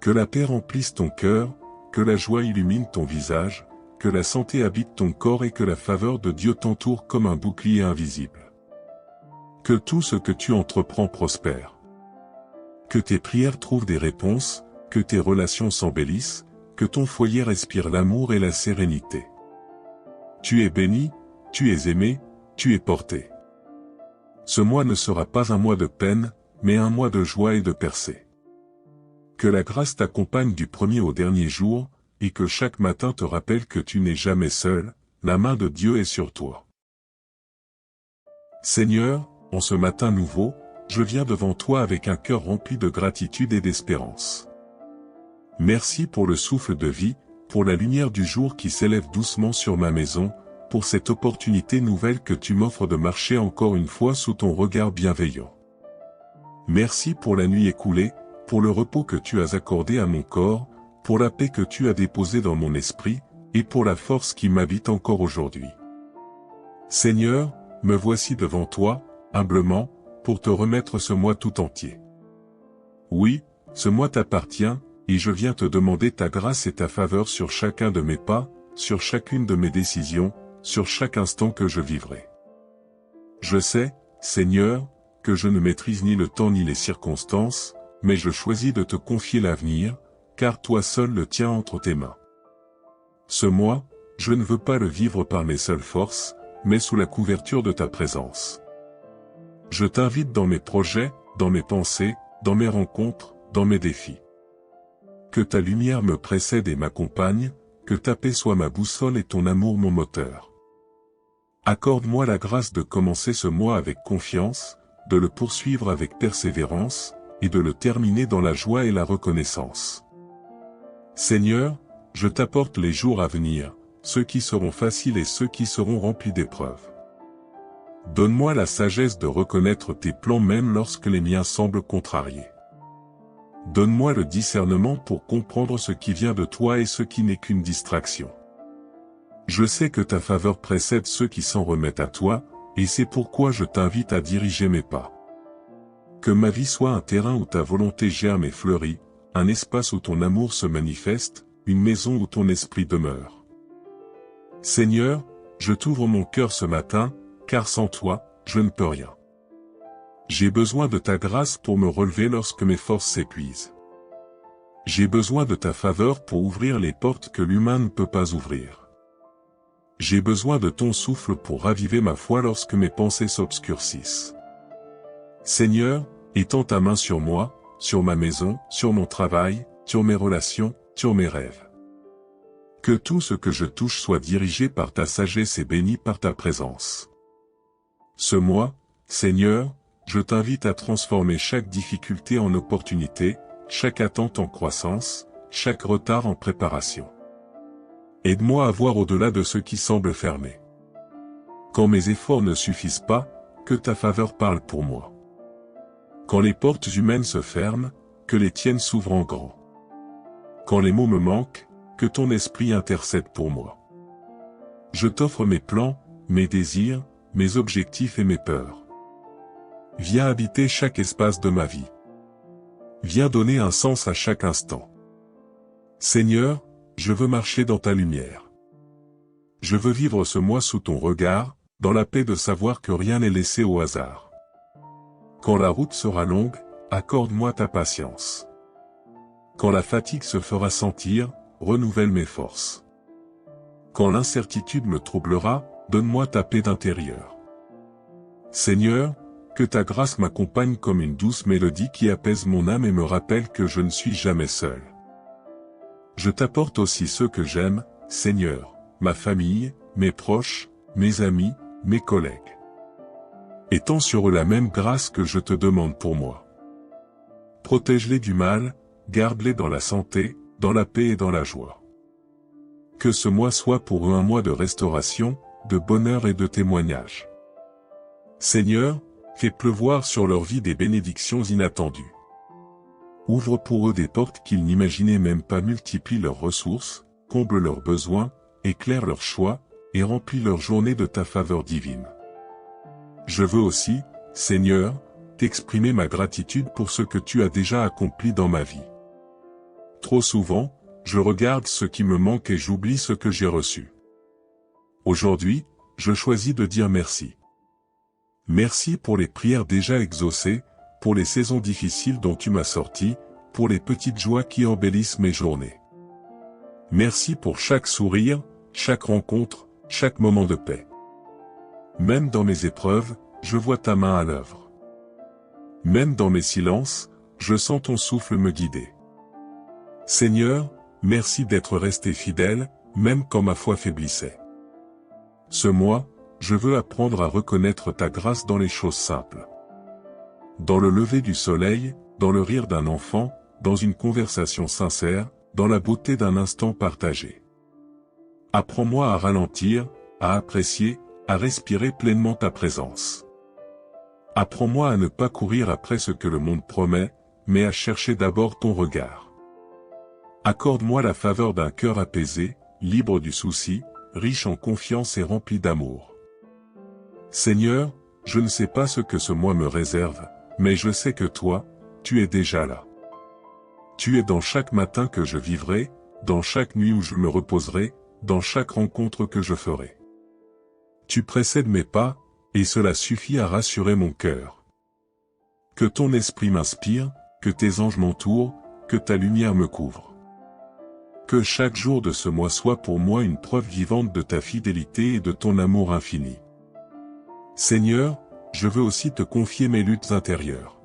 Que la paix remplisse ton cœur, que la joie illumine ton visage, que la santé habite ton corps et que la faveur de Dieu t'entoure comme un bouclier invisible. Que tout ce que tu entreprends prospère. Que tes prières trouvent des réponses, que tes relations s'embellissent, que ton foyer respire l'amour et la sérénité. Tu es béni, tu es aimé, tu es porté. Ce mois ne sera pas un mois de peine, mais un mois de joie et de percée. Que la grâce t'accompagne du premier au dernier jour, et que chaque matin te rappelle que tu n'es jamais seul, la main de Dieu est sur toi. Seigneur, en ce matin nouveau, je viens devant toi avec un cœur rempli de gratitude et d'espérance. Merci pour le souffle de vie, pour la lumière du jour qui s'élève doucement sur ma maison, pour cette opportunité nouvelle que tu m'offres de marcher encore une fois sous ton regard bienveillant. Merci pour la nuit écoulée, pour le repos que tu as accordé à mon corps, pour la paix que tu as déposée dans mon esprit, et pour la force qui m'habite encore aujourd'hui. Seigneur, me voici devant toi, humblement, pour te remettre ce mois tout entier. Oui, ce mois t'appartient, et je viens te demander ta grâce et ta faveur sur chacun de mes pas, sur chacune de mes décisions, sur chaque instant que je vivrai. Je sais, Seigneur, que je ne maîtrise ni le temps ni les circonstances, mais je choisis de te confier l'avenir, car toi seul le tiens entre tes mains. Ce mois, je ne veux pas le vivre par mes seules forces, mais sous la couverture de ta présence. Je t'invite dans mes projets, dans mes pensées, dans mes rencontres, dans mes défis. Que ta lumière me précède et m'accompagne, que ta paix soit ma boussole et ton amour mon moteur. Accorde-moi la grâce de commencer ce mois avec confiance, de le poursuivre avec persévérance, et de le terminer dans la joie et la reconnaissance. Seigneur, je t'apporte les jours à venir, ceux qui seront faciles et ceux qui seront remplis d'épreuves. Donne-moi la sagesse de reconnaître tes plans même lorsque les miens semblent contrariés. Donne-moi le discernement pour comprendre ce qui vient de toi et ce qui n'est qu'une distraction. Je sais que ta faveur précède ceux qui s'en remettent à toi, et c'est pourquoi je t'invite à diriger mes pas. Que ma vie soit un terrain où ta volonté germe et fleurit, un espace où ton amour se manifeste, une maison où ton esprit demeure. Seigneur, je t'ouvre mon cœur ce matin, car sans toi, je ne peux rien. J'ai besoin de ta grâce pour me relever lorsque mes forces s'épuisent. J'ai besoin de ta faveur pour ouvrir les portes que l'humain ne peut pas ouvrir. J'ai besoin de ton souffle pour raviver ma foi lorsque mes pensées s'obscurcissent. Seigneur, étends ta main sur moi, sur ma maison, sur mon travail, sur mes relations, sur mes rêves. Que tout ce que je touche soit dirigé par ta sagesse et béni par ta présence. Ce mois, Seigneur, je t'invite à transformer chaque difficulté en opportunité, chaque attente en croissance, chaque retard en préparation. Aide-moi à voir au-delà de ce qui semble fermé. Quand mes efforts ne suffisent pas, que ta faveur parle pour moi. Quand les portes humaines se ferment, que les tiennes s'ouvrent en grand. Quand les mots me manquent, que ton esprit intercède pour moi. Je t'offre mes plans, mes désirs, mes objectifs et mes peurs. Viens habiter chaque espace de ma vie. Viens donner un sens à chaque instant. Seigneur, je veux marcher dans ta lumière. Je veux vivre ce mois sous ton regard, dans la paix de savoir que rien n'est laissé au hasard. Quand la route sera longue, accorde-moi ta patience. Quand la fatigue se fera sentir, renouvelle mes forces. Quand l'incertitude me troublera, donne-moi ta paix d'intérieur. Seigneur, que ta grâce m'accompagne comme une douce mélodie qui apaise mon âme et me rappelle que je ne suis jamais seul. Je t'apporte aussi ceux que j'aime, Seigneur, ma famille, mes proches, mes amis, mes collègues. Étends sur eux la même grâce que je te demande pour moi. Protège-les du mal, garde-les dans la santé, dans la paix et dans la joie. Que ce mois soit pour eux un mois de restauration, de bonheur et de témoignage. Seigneur, fais pleuvoir sur leur vie des bénédictions inattendues. Ouvre pour eux des portes qu'ils n'imaginaient même pas, multiplie leurs ressources, comble leurs besoins, éclaire leurs choix, et remplis leur journée de ta faveur divine. Je veux aussi, Seigneur, t'exprimer ma gratitude pour ce que tu as déjà accompli dans ma vie. Trop souvent, je regarde ce qui me manque et j'oublie ce que j'ai reçu. Aujourd'hui, je choisis de dire merci. Merci pour les prières déjà exaucées, pour les saisons difficiles dont tu m'as sorti, pour les petites joies qui embellissent mes journées. Merci pour chaque sourire, chaque rencontre, chaque moment de paix. Même dans mes épreuves, je vois ta main à l'œuvre. Même dans mes silences, je sens ton souffle me guider. Seigneur, merci d'être resté fidèle, même quand ma foi faiblissait. Ce mois, je veux apprendre à reconnaître ta grâce dans les choses simples. Dans le lever du soleil, dans le rire d'un enfant, dans une conversation sincère, dans la beauté d'un instant partagé. Apprends-moi à ralentir, à apprécier, à respirer pleinement ta présence. Apprends-moi à ne pas courir après ce que le monde promet, mais à chercher d'abord ton regard. Accorde-moi la faveur d'un cœur apaisé, libre du souci, riche en confiance et rempli d'amour. Seigneur, je ne sais pas ce que ce mois me réserve, mais je sais que toi, tu es déjà là. Tu es dans chaque matin que je vivrai, dans chaque nuit où je me reposerai, dans chaque rencontre que je ferai. Tu précèdes mes pas, et cela suffit à rassurer mon cœur. Que ton esprit m'inspire, que tes anges m'entourent, que ta lumière me couvre. Que chaque jour de ce mois soit pour moi une preuve vivante de ta fidélité et de ton amour infini. Seigneur, je veux aussi te confier mes luttes intérieures.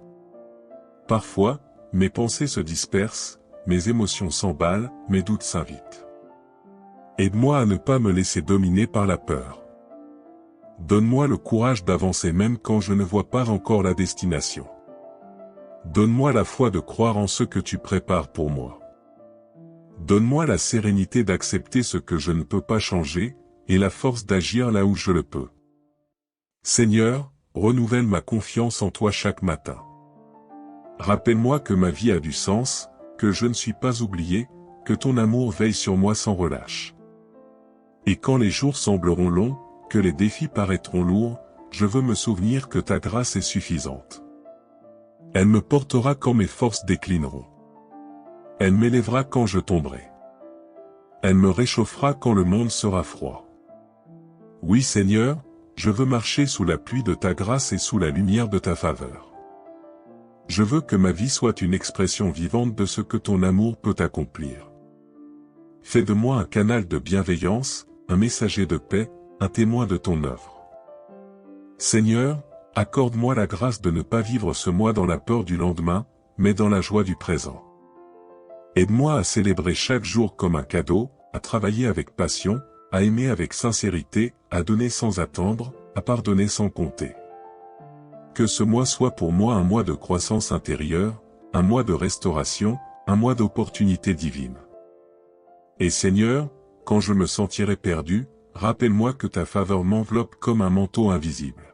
Parfois, mes pensées se dispersent, mes émotions s'emballent, mes doutes s'invitent. Aide-moi à ne pas me laisser dominer par la peur. Donne-moi le courage d'avancer même quand je ne vois pas encore la destination. Donne-moi la foi de croire en ce que tu prépares pour moi. Donne-moi la sérénité d'accepter ce que je ne peux pas changer, et la force d'agir là où je le peux. Seigneur, renouvelle ma confiance en toi chaque matin. Rappelle-moi que ma vie a du sens, que je ne suis pas oublié, que ton amour veille sur moi sans relâche. Et quand les jours sembleront longs, que les défis paraîtront lourds, je veux me souvenir que ta grâce est suffisante. Elle me portera quand mes forces déclineront. Elle m'élèvera quand je tomberai. Elle me réchauffera quand le monde sera froid. Oui Seigneur, je veux marcher sous la pluie de ta grâce et sous la lumière de ta faveur. Je veux que ma vie soit une expression vivante de ce que ton amour peut accomplir. Fais de moi un canal de bienveillance, un messager de paix, un témoin de ton œuvre. Seigneur, accorde-moi la grâce de ne pas vivre ce mois dans la peur du lendemain, mais dans la joie du présent. Aide-moi à célébrer chaque jour comme un cadeau, à travailler avec passion, à aimer avec sincérité, à donner sans attendre, à pardonner sans compter. Que ce mois soit pour moi un mois de croissance intérieure, un mois de restauration, un mois d'opportunités divines. Et Seigneur, quand je me sentirai perdu, rappelle-moi que ta faveur m'enveloppe comme un manteau invisible.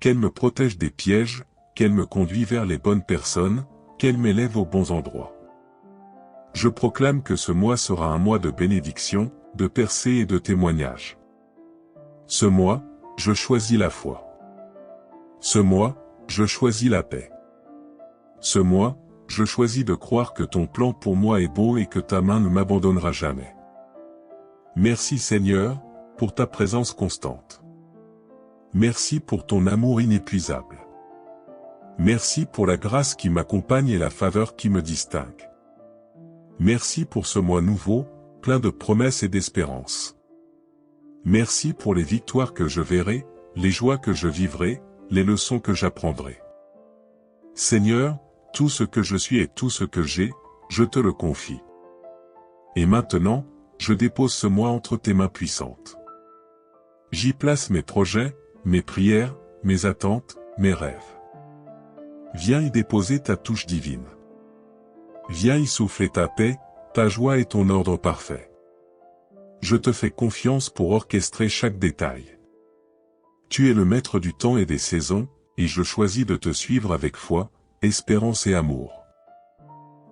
Qu'elle me protège des pièges, qu'elle me conduit vers les bonnes personnes, qu'elle m'élève aux bons endroits. Je proclame que ce mois sera un mois de bénédiction, de percée et de témoignage. Ce mois, je choisis la foi. Ce mois, je choisis la paix. Ce mois, je choisis de croire que ton plan pour moi est bon et que ta main ne m'abandonnera jamais. Merci Seigneur, pour ta présence constante. Merci pour ton amour inépuisable. Merci pour la grâce qui m'accompagne et la faveur qui me distingue. Merci pour ce mois nouveau, plein de promesses et d'espérance. Merci pour les victoires que je verrai, les joies que je vivrai, les leçons que j'apprendrai. Seigneur, tout ce que je suis et tout ce que j'ai, je te le confie. Et maintenant, je dépose ce mois entre tes mains puissantes. J'y place mes projets, mes prières, mes attentes, mes rêves. Viens y déposer ta touche divine. Viens y souffler ta paix, ta joie et ton ordre parfait. Je te fais confiance pour orchestrer chaque détail. Tu es le maître du temps et des saisons, et je choisis de te suivre avec foi, espérance et amour.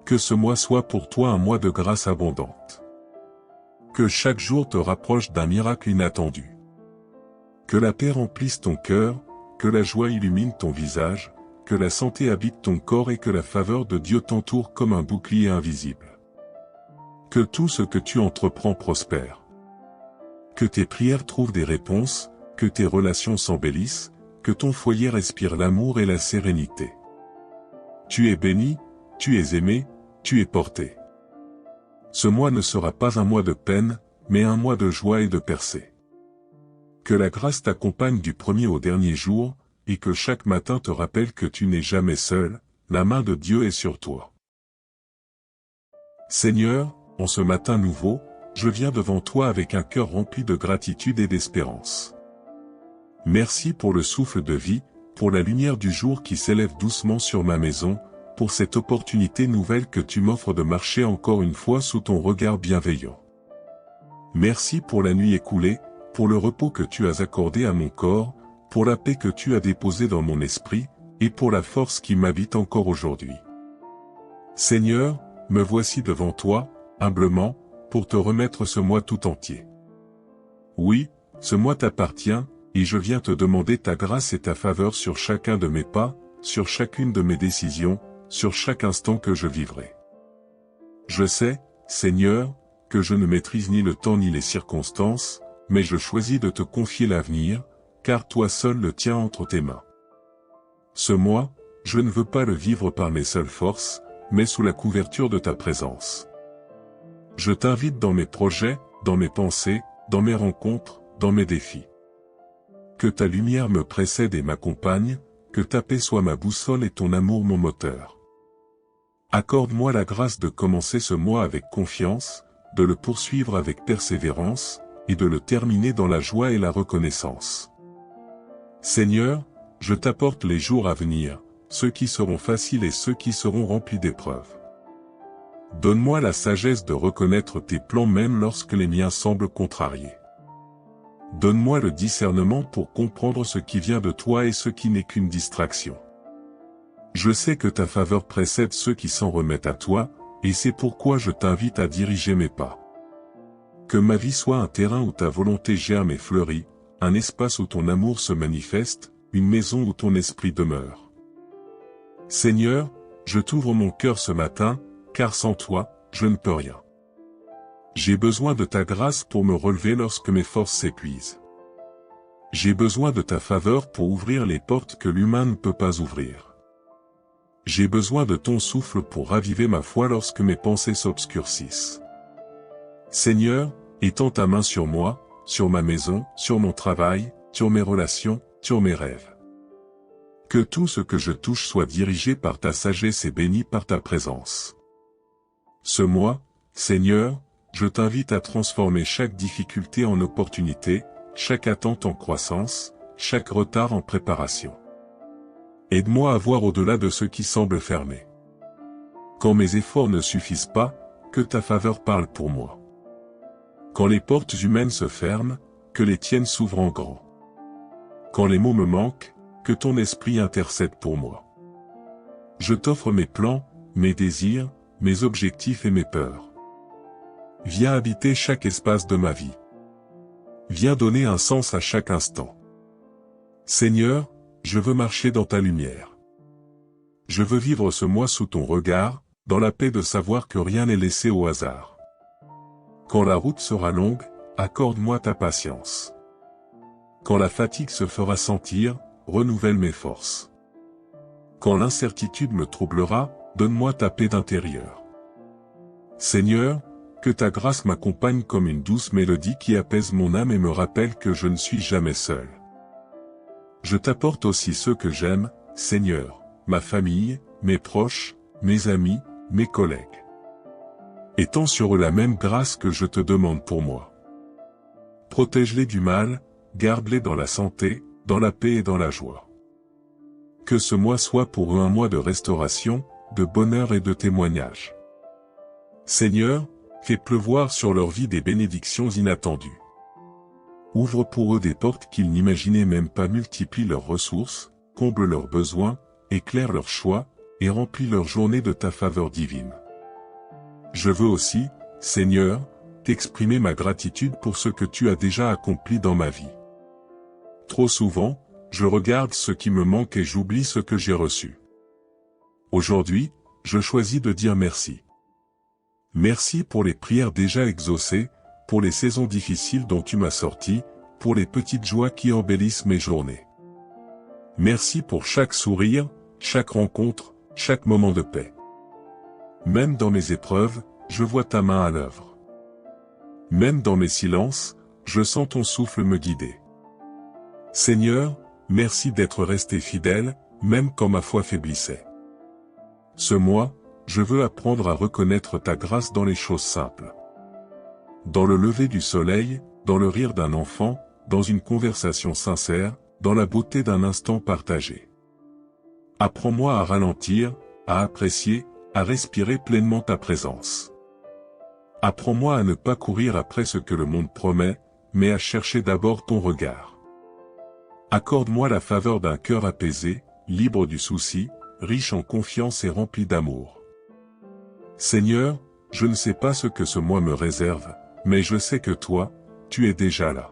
Que ce mois soit pour toi un mois de grâce abondante. Que chaque jour te rapproche d'un miracle inattendu. Que la paix remplisse ton cœur, que la joie illumine ton visage, que la santé habite ton corps et que la faveur de Dieu t'entoure comme un bouclier invisible. Que tout ce que tu entreprends prospère. Que tes prières trouvent des réponses, que tes relations s'embellissent, que ton foyer respire l'amour et la sérénité. Tu es béni, tu es aimé, tu es porté. Ce mois ne sera pas un mois de peine, mais un mois de joie et de percée. Que la grâce t'accompagne du premier au dernier jour, et que chaque matin te rappelle que tu n'es jamais seul, la main de Dieu est sur toi. Seigneur, en ce matin nouveau, je viens devant toi avec un cœur rempli de gratitude et d'espérance. Merci pour le souffle de vie, pour la lumière du jour qui s'élève doucement sur ma maison, pour cette opportunité nouvelle que tu m'offres de marcher encore une fois sous ton regard bienveillant. Merci pour la nuit écoulée, pour le repos que tu as accordé à mon corps, pour la paix que tu as déposée dans mon esprit, et pour la force qui m'habite encore aujourd'hui. Seigneur, me voici devant toi, humblement, pour te remettre ce mois tout entier. Oui, ce mois t'appartient, et je viens te demander ta grâce et ta faveur sur chacun de mes pas, sur chacune de mes décisions, sur chaque instant que je vivrai. Je sais, Seigneur, que je ne maîtrise ni le temps ni les circonstances, mais je choisis de te confier l'avenir, car toi seul le tiens entre tes mains. Ce mois, je ne veux pas le vivre par mes seules forces, mais sous la couverture de ta présence. Je t'invite dans mes projets, dans mes pensées, dans mes rencontres, dans mes défis. Que ta lumière me précède et m'accompagne, que ta paix soit ma boussole et ton amour mon moteur. Accorde-moi la grâce de commencer ce mois avec confiance, de le poursuivre avec persévérance, et de le terminer dans la joie et la reconnaissance. Seigneur, je t'apporte les jours à venir, ceux qui seront faciles et ceux qui seront remplis d'épreuves. Donne-moi la sagesse de reconnaître tes plans même lorsque les miens semblent contrariés. Donne-moi le discernement pour comprendre ce qui vient de toi et ce qui n'est qu'une distraction. Je sais que ta faveur précède ceux qui s'en remettent à toi, et c'est pourquoi je t'invite à diriger mes pas. Que ma vie soit un terrain où ta volonté germe et fleurit, un espace où ton amour se manifeste, une maison où ton esprit demeure. Seigneur, je t'ouvre mon cœur ce matin, car sans toi, je ne peux rien. J'ai besoin de ta grâce pour me relever lorsque mes forces s'épuisent. J'ai besoin de ta faveur pour ouvrir les portes que l'humain ne peut pas ouvrir. J'ai besoin de ton souffle pour raviver ma foi lorsque mes pensées s'obscurcissent. Seigneur, étends ta main sur moi, sur ma maison, sur mon travail, sur mes relations, sur mes rêves. Que tout ce que je touche soit dirigé par ta sagesse et béni par ta présence. Ce mois, Seigneur, je t'invite à transformer chaque difficulté en opportunité, chaque attente en croissance, chaque retard en préparation. Aide-moi à voir au-delà de ce qui semble fermé. Quand mes efforts ne suffisent pas, que ta faveur parle pour moi. Quand les portes humaines se ferment, que les tiennes s'ouvrent en grand. Quand les mots me manquent, que ton esprit intercède pour moi. Je t'offre mes plans, mes désirs, mes objectifs et mes peurs. Viens habiter chaque espace de ma vie. Viens donner un sens à chaque instant. Seigneur, je veux marcher dans ta lumière. Je veux vivre ce mois sous ton regard, dans la paix de savoir que rien n'est laissé au hasard. Quand la route sera longue, accorde-moi ta patience. Quand la fatigue se fera sentir, renouvelle mes forces. Quand l'incertitude me troublera, donne-moi ta paix d'intérieur. Seigneur, que ta grâce m'accompagne comme une douce mélodie qui apaise mon âme et me rappelle que je ne suis jamais seul. Je t'apporte aussi ceux que j'aime, Seigneur, ma famille, mes proches, mes amis, mes collègues. Étends sur eux la même grâce que je te demande pour moi. Protège-les du mal, garde-les dans la santé, dans la paix et dans la joie. Que ce mois soit pour eux un mois de restauration, de bonheur et de témoignage. Seigneur, fais pleuvoir sur leur vie des bénédictions inattendues. Ouvre pour eux des portes qu'ils n'imaginaient même pas, multiplie leurs ressources, comble leurs besoins, éclaire leurs choix, et remplis leur journée de ta faveur divine. Je veux aussi, Seigneur, t'exprimer ma gratitude pour ce que tu as déjà accompli dans ma vie. Trop souvent, je regarde ce qui me manque et j'oublie ce que j'ai reçu. Aujourd'hui, je choisis de dire merci. Merci pour les prières déjà exaucées, pour les saisons difficiles dont tu m'as sorti, pour les petites joies qui embellissent mes journées. Merci pour chaque sourire, chaque rencontre, chaque moment de paix. Même dans mes épreuves, je vois ta main à l'œuvre. Même dans mes silences, je sens ton souffle me guider. Seigneur, merci d'être resté fidèle, même quand ma foi faiblissait. Ce mois, je veux apprendre à reconnaître ta grâce dans les choses simples. Dans le lever du soleil, dans le rire d'un enfant, dans une conversation sincère, dans la beauté d'un instant partagé. Apprends-moi à ralentir, à apprécier, à respirer pleinement ta présence. Apprends-moi à ne pas courir après ce que le monde promet, mais à chercher d'abord ton regard. Accorde-moi la faveur d'un cœur apaisé, libre du souci, riche en confiance et rempli d'amour. Seigneur, je ne sais pas ce que ce mois me réserve, mais je sais que toi, tu es déjà là.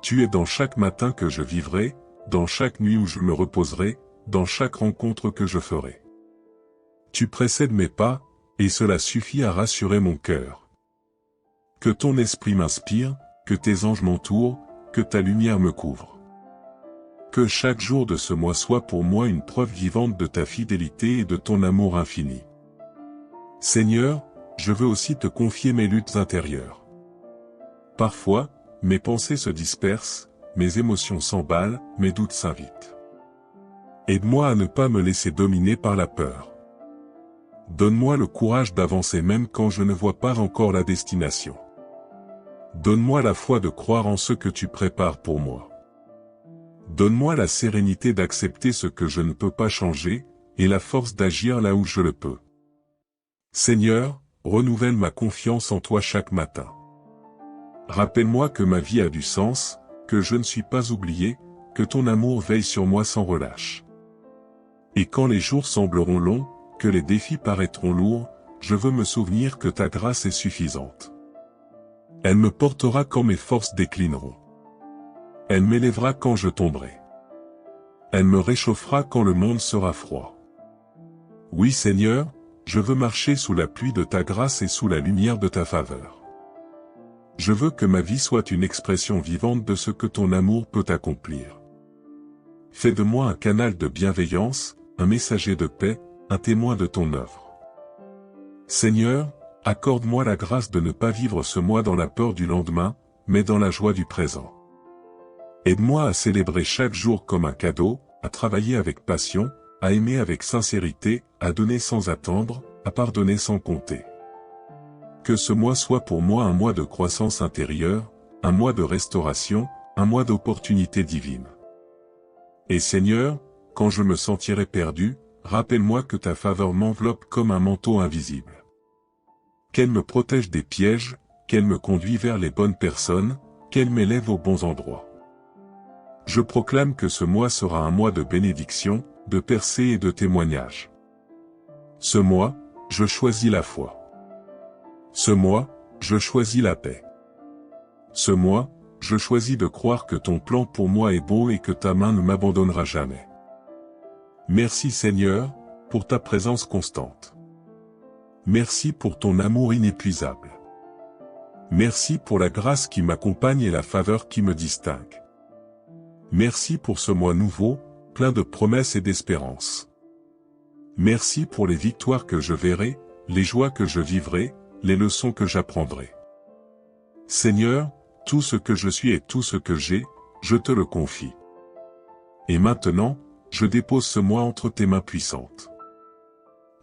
Tu es dans chaque matin que je vivrai, dans chaque nuit où je me reposerai, dans chaque rencontre que je ferai. Tu précèdes mes pas, et cela suffit à rassurer mon cœur. Que ton esprit m'inspire, que tes anges m'entourent, que ta lumière me couvre. Que chaque jour de ce mois soit pour moi une preuve vivante de ta fidélité et de ton amour infini. Seigneur, je veux aussi te confier mes luttes intérieures. Parfois, mes pensées se dispersent, mes émotions s'emballent, mes doutes s'invitent. Aide-moi à ne pas me laisser dominer par la peur. Donne-moi le courage d'avancer même quand je ne vois pas encore la destination. Donne-moi la foi de croire en ce que tu prépares pour moi. Donne-moi la sérénité d'accepter ce que je ne peux pas changer, et la force d'agir là où je le peux. Seigneur, renouvelle ma confiance en toi chaque matin. Rappelle-moi que ma vie a du sens, que je ne suis pas oublié, que ton amour veille sur moi sans relâche. Et quand les jours sembleront longs, que les défis paraîtront lourds, je veux me souvenir que ta grâce est suffisante. Elle me portera quand mes forces déclineront. Elle m'élèvera quand je tomberai. Elle me réchauffera quand le monde sera froid. Oui Seigneur, je veux marcher sous la pluie de ta grâce et sous la lumière de ta faveur. Je veux que ma vie soit une expression vivante de ce que ton amour peut accomplir. Fais de moi un canal de bienveillance, un messager de paix, un témoin de ton œuvre. Seigneur, accorde-moi la grâce de ne pas vivre ce mois dans la peur du lendemain, mais dans la joie du présent. Aide-moi à célébrer chaque jour comme un cadeau, à travailler avec passion, à aimer avec sincérité, à donner sans attendre, à pardonner sans compter. Que ce mois soit pour moi un mois de croissance intérieure, un mois de restauration, un mois d'opportunités divines. Et Seigneur, quand je me sentirai perdu, rappelle-moi que ta faveur m'enveloppe comme un manteau invisible. Qu'elle me protège des pièges, qu'elle me conduit vers les bonnes personnes, qu'elle m'élève aux bons endroits. Je proclame que ce mois sera un mois de bénédiction, de percée et de témoignage. Ce mois, je choisis la foi. Ce mois, je choisis la paix. Ce mois, je choisis de croire que ton plan pour moi est bon et que ta main ne m'abandonnera jamais. Merci Seigneur, pour ta présence constante. Merci pour ton amour inépuisable. Merci pour la grâce qui m'accompagne et la faveur qui me distingue. Merci pour ce mois nouveau, plein de promesses et d'espérance. Merci pour les victoires que je verrai, les joies que je vivrai, les leçons que j'apprendrai. Seigneur, tout ce que je suis et tout ce que j'ai, je te le confie. Et maintenant, je dépose ce mois entre tes mains puissantes.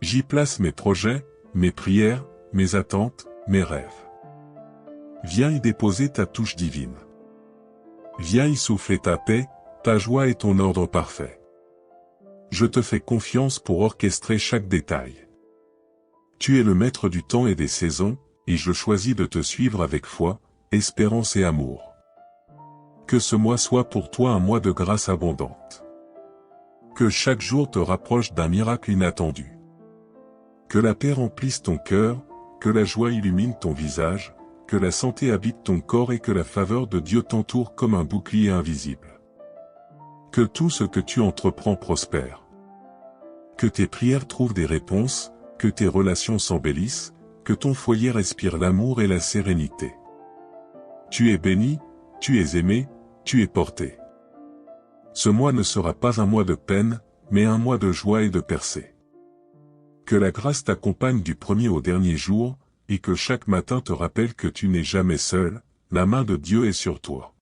J'y place mes projets, mes prières, mes attentes, mes rêves. Viens y déposer ta touche divine. Viens y souffler ta paix, ta joie et ton ordre parfait. Je te fais confiance pour orchestrer chaque détail. Tu es le maître du temps et des saisons, et je choisis de te suivre avec foi, espérance et amour. Que ce mois soit pour toi un mois de grâce abondante. Que chaque jour te rapproche d'un miracle inattendu. Que la paix remplisse ton cœur, que la joie illumine ton visage, que la santé habite ton corps et que la faveur de Dieu t'entoure comme un bouclier invisible. Que tout ce que tu entreprends prospère. Que tes prières trouvent des réponses, que tes relations s'embellissent, que ton foyer respire l'amour et la sérénité. Tu es béni, tu es aimé, tu es porté. Ce mois ne sera pas un mois de peine, mais un mois de joie et de percée. Que la grâce t'accompagne du premier au dernier jour, et que chaque matin te rappelle que tu n'es jamais seul, la main de Dieu est sur toi.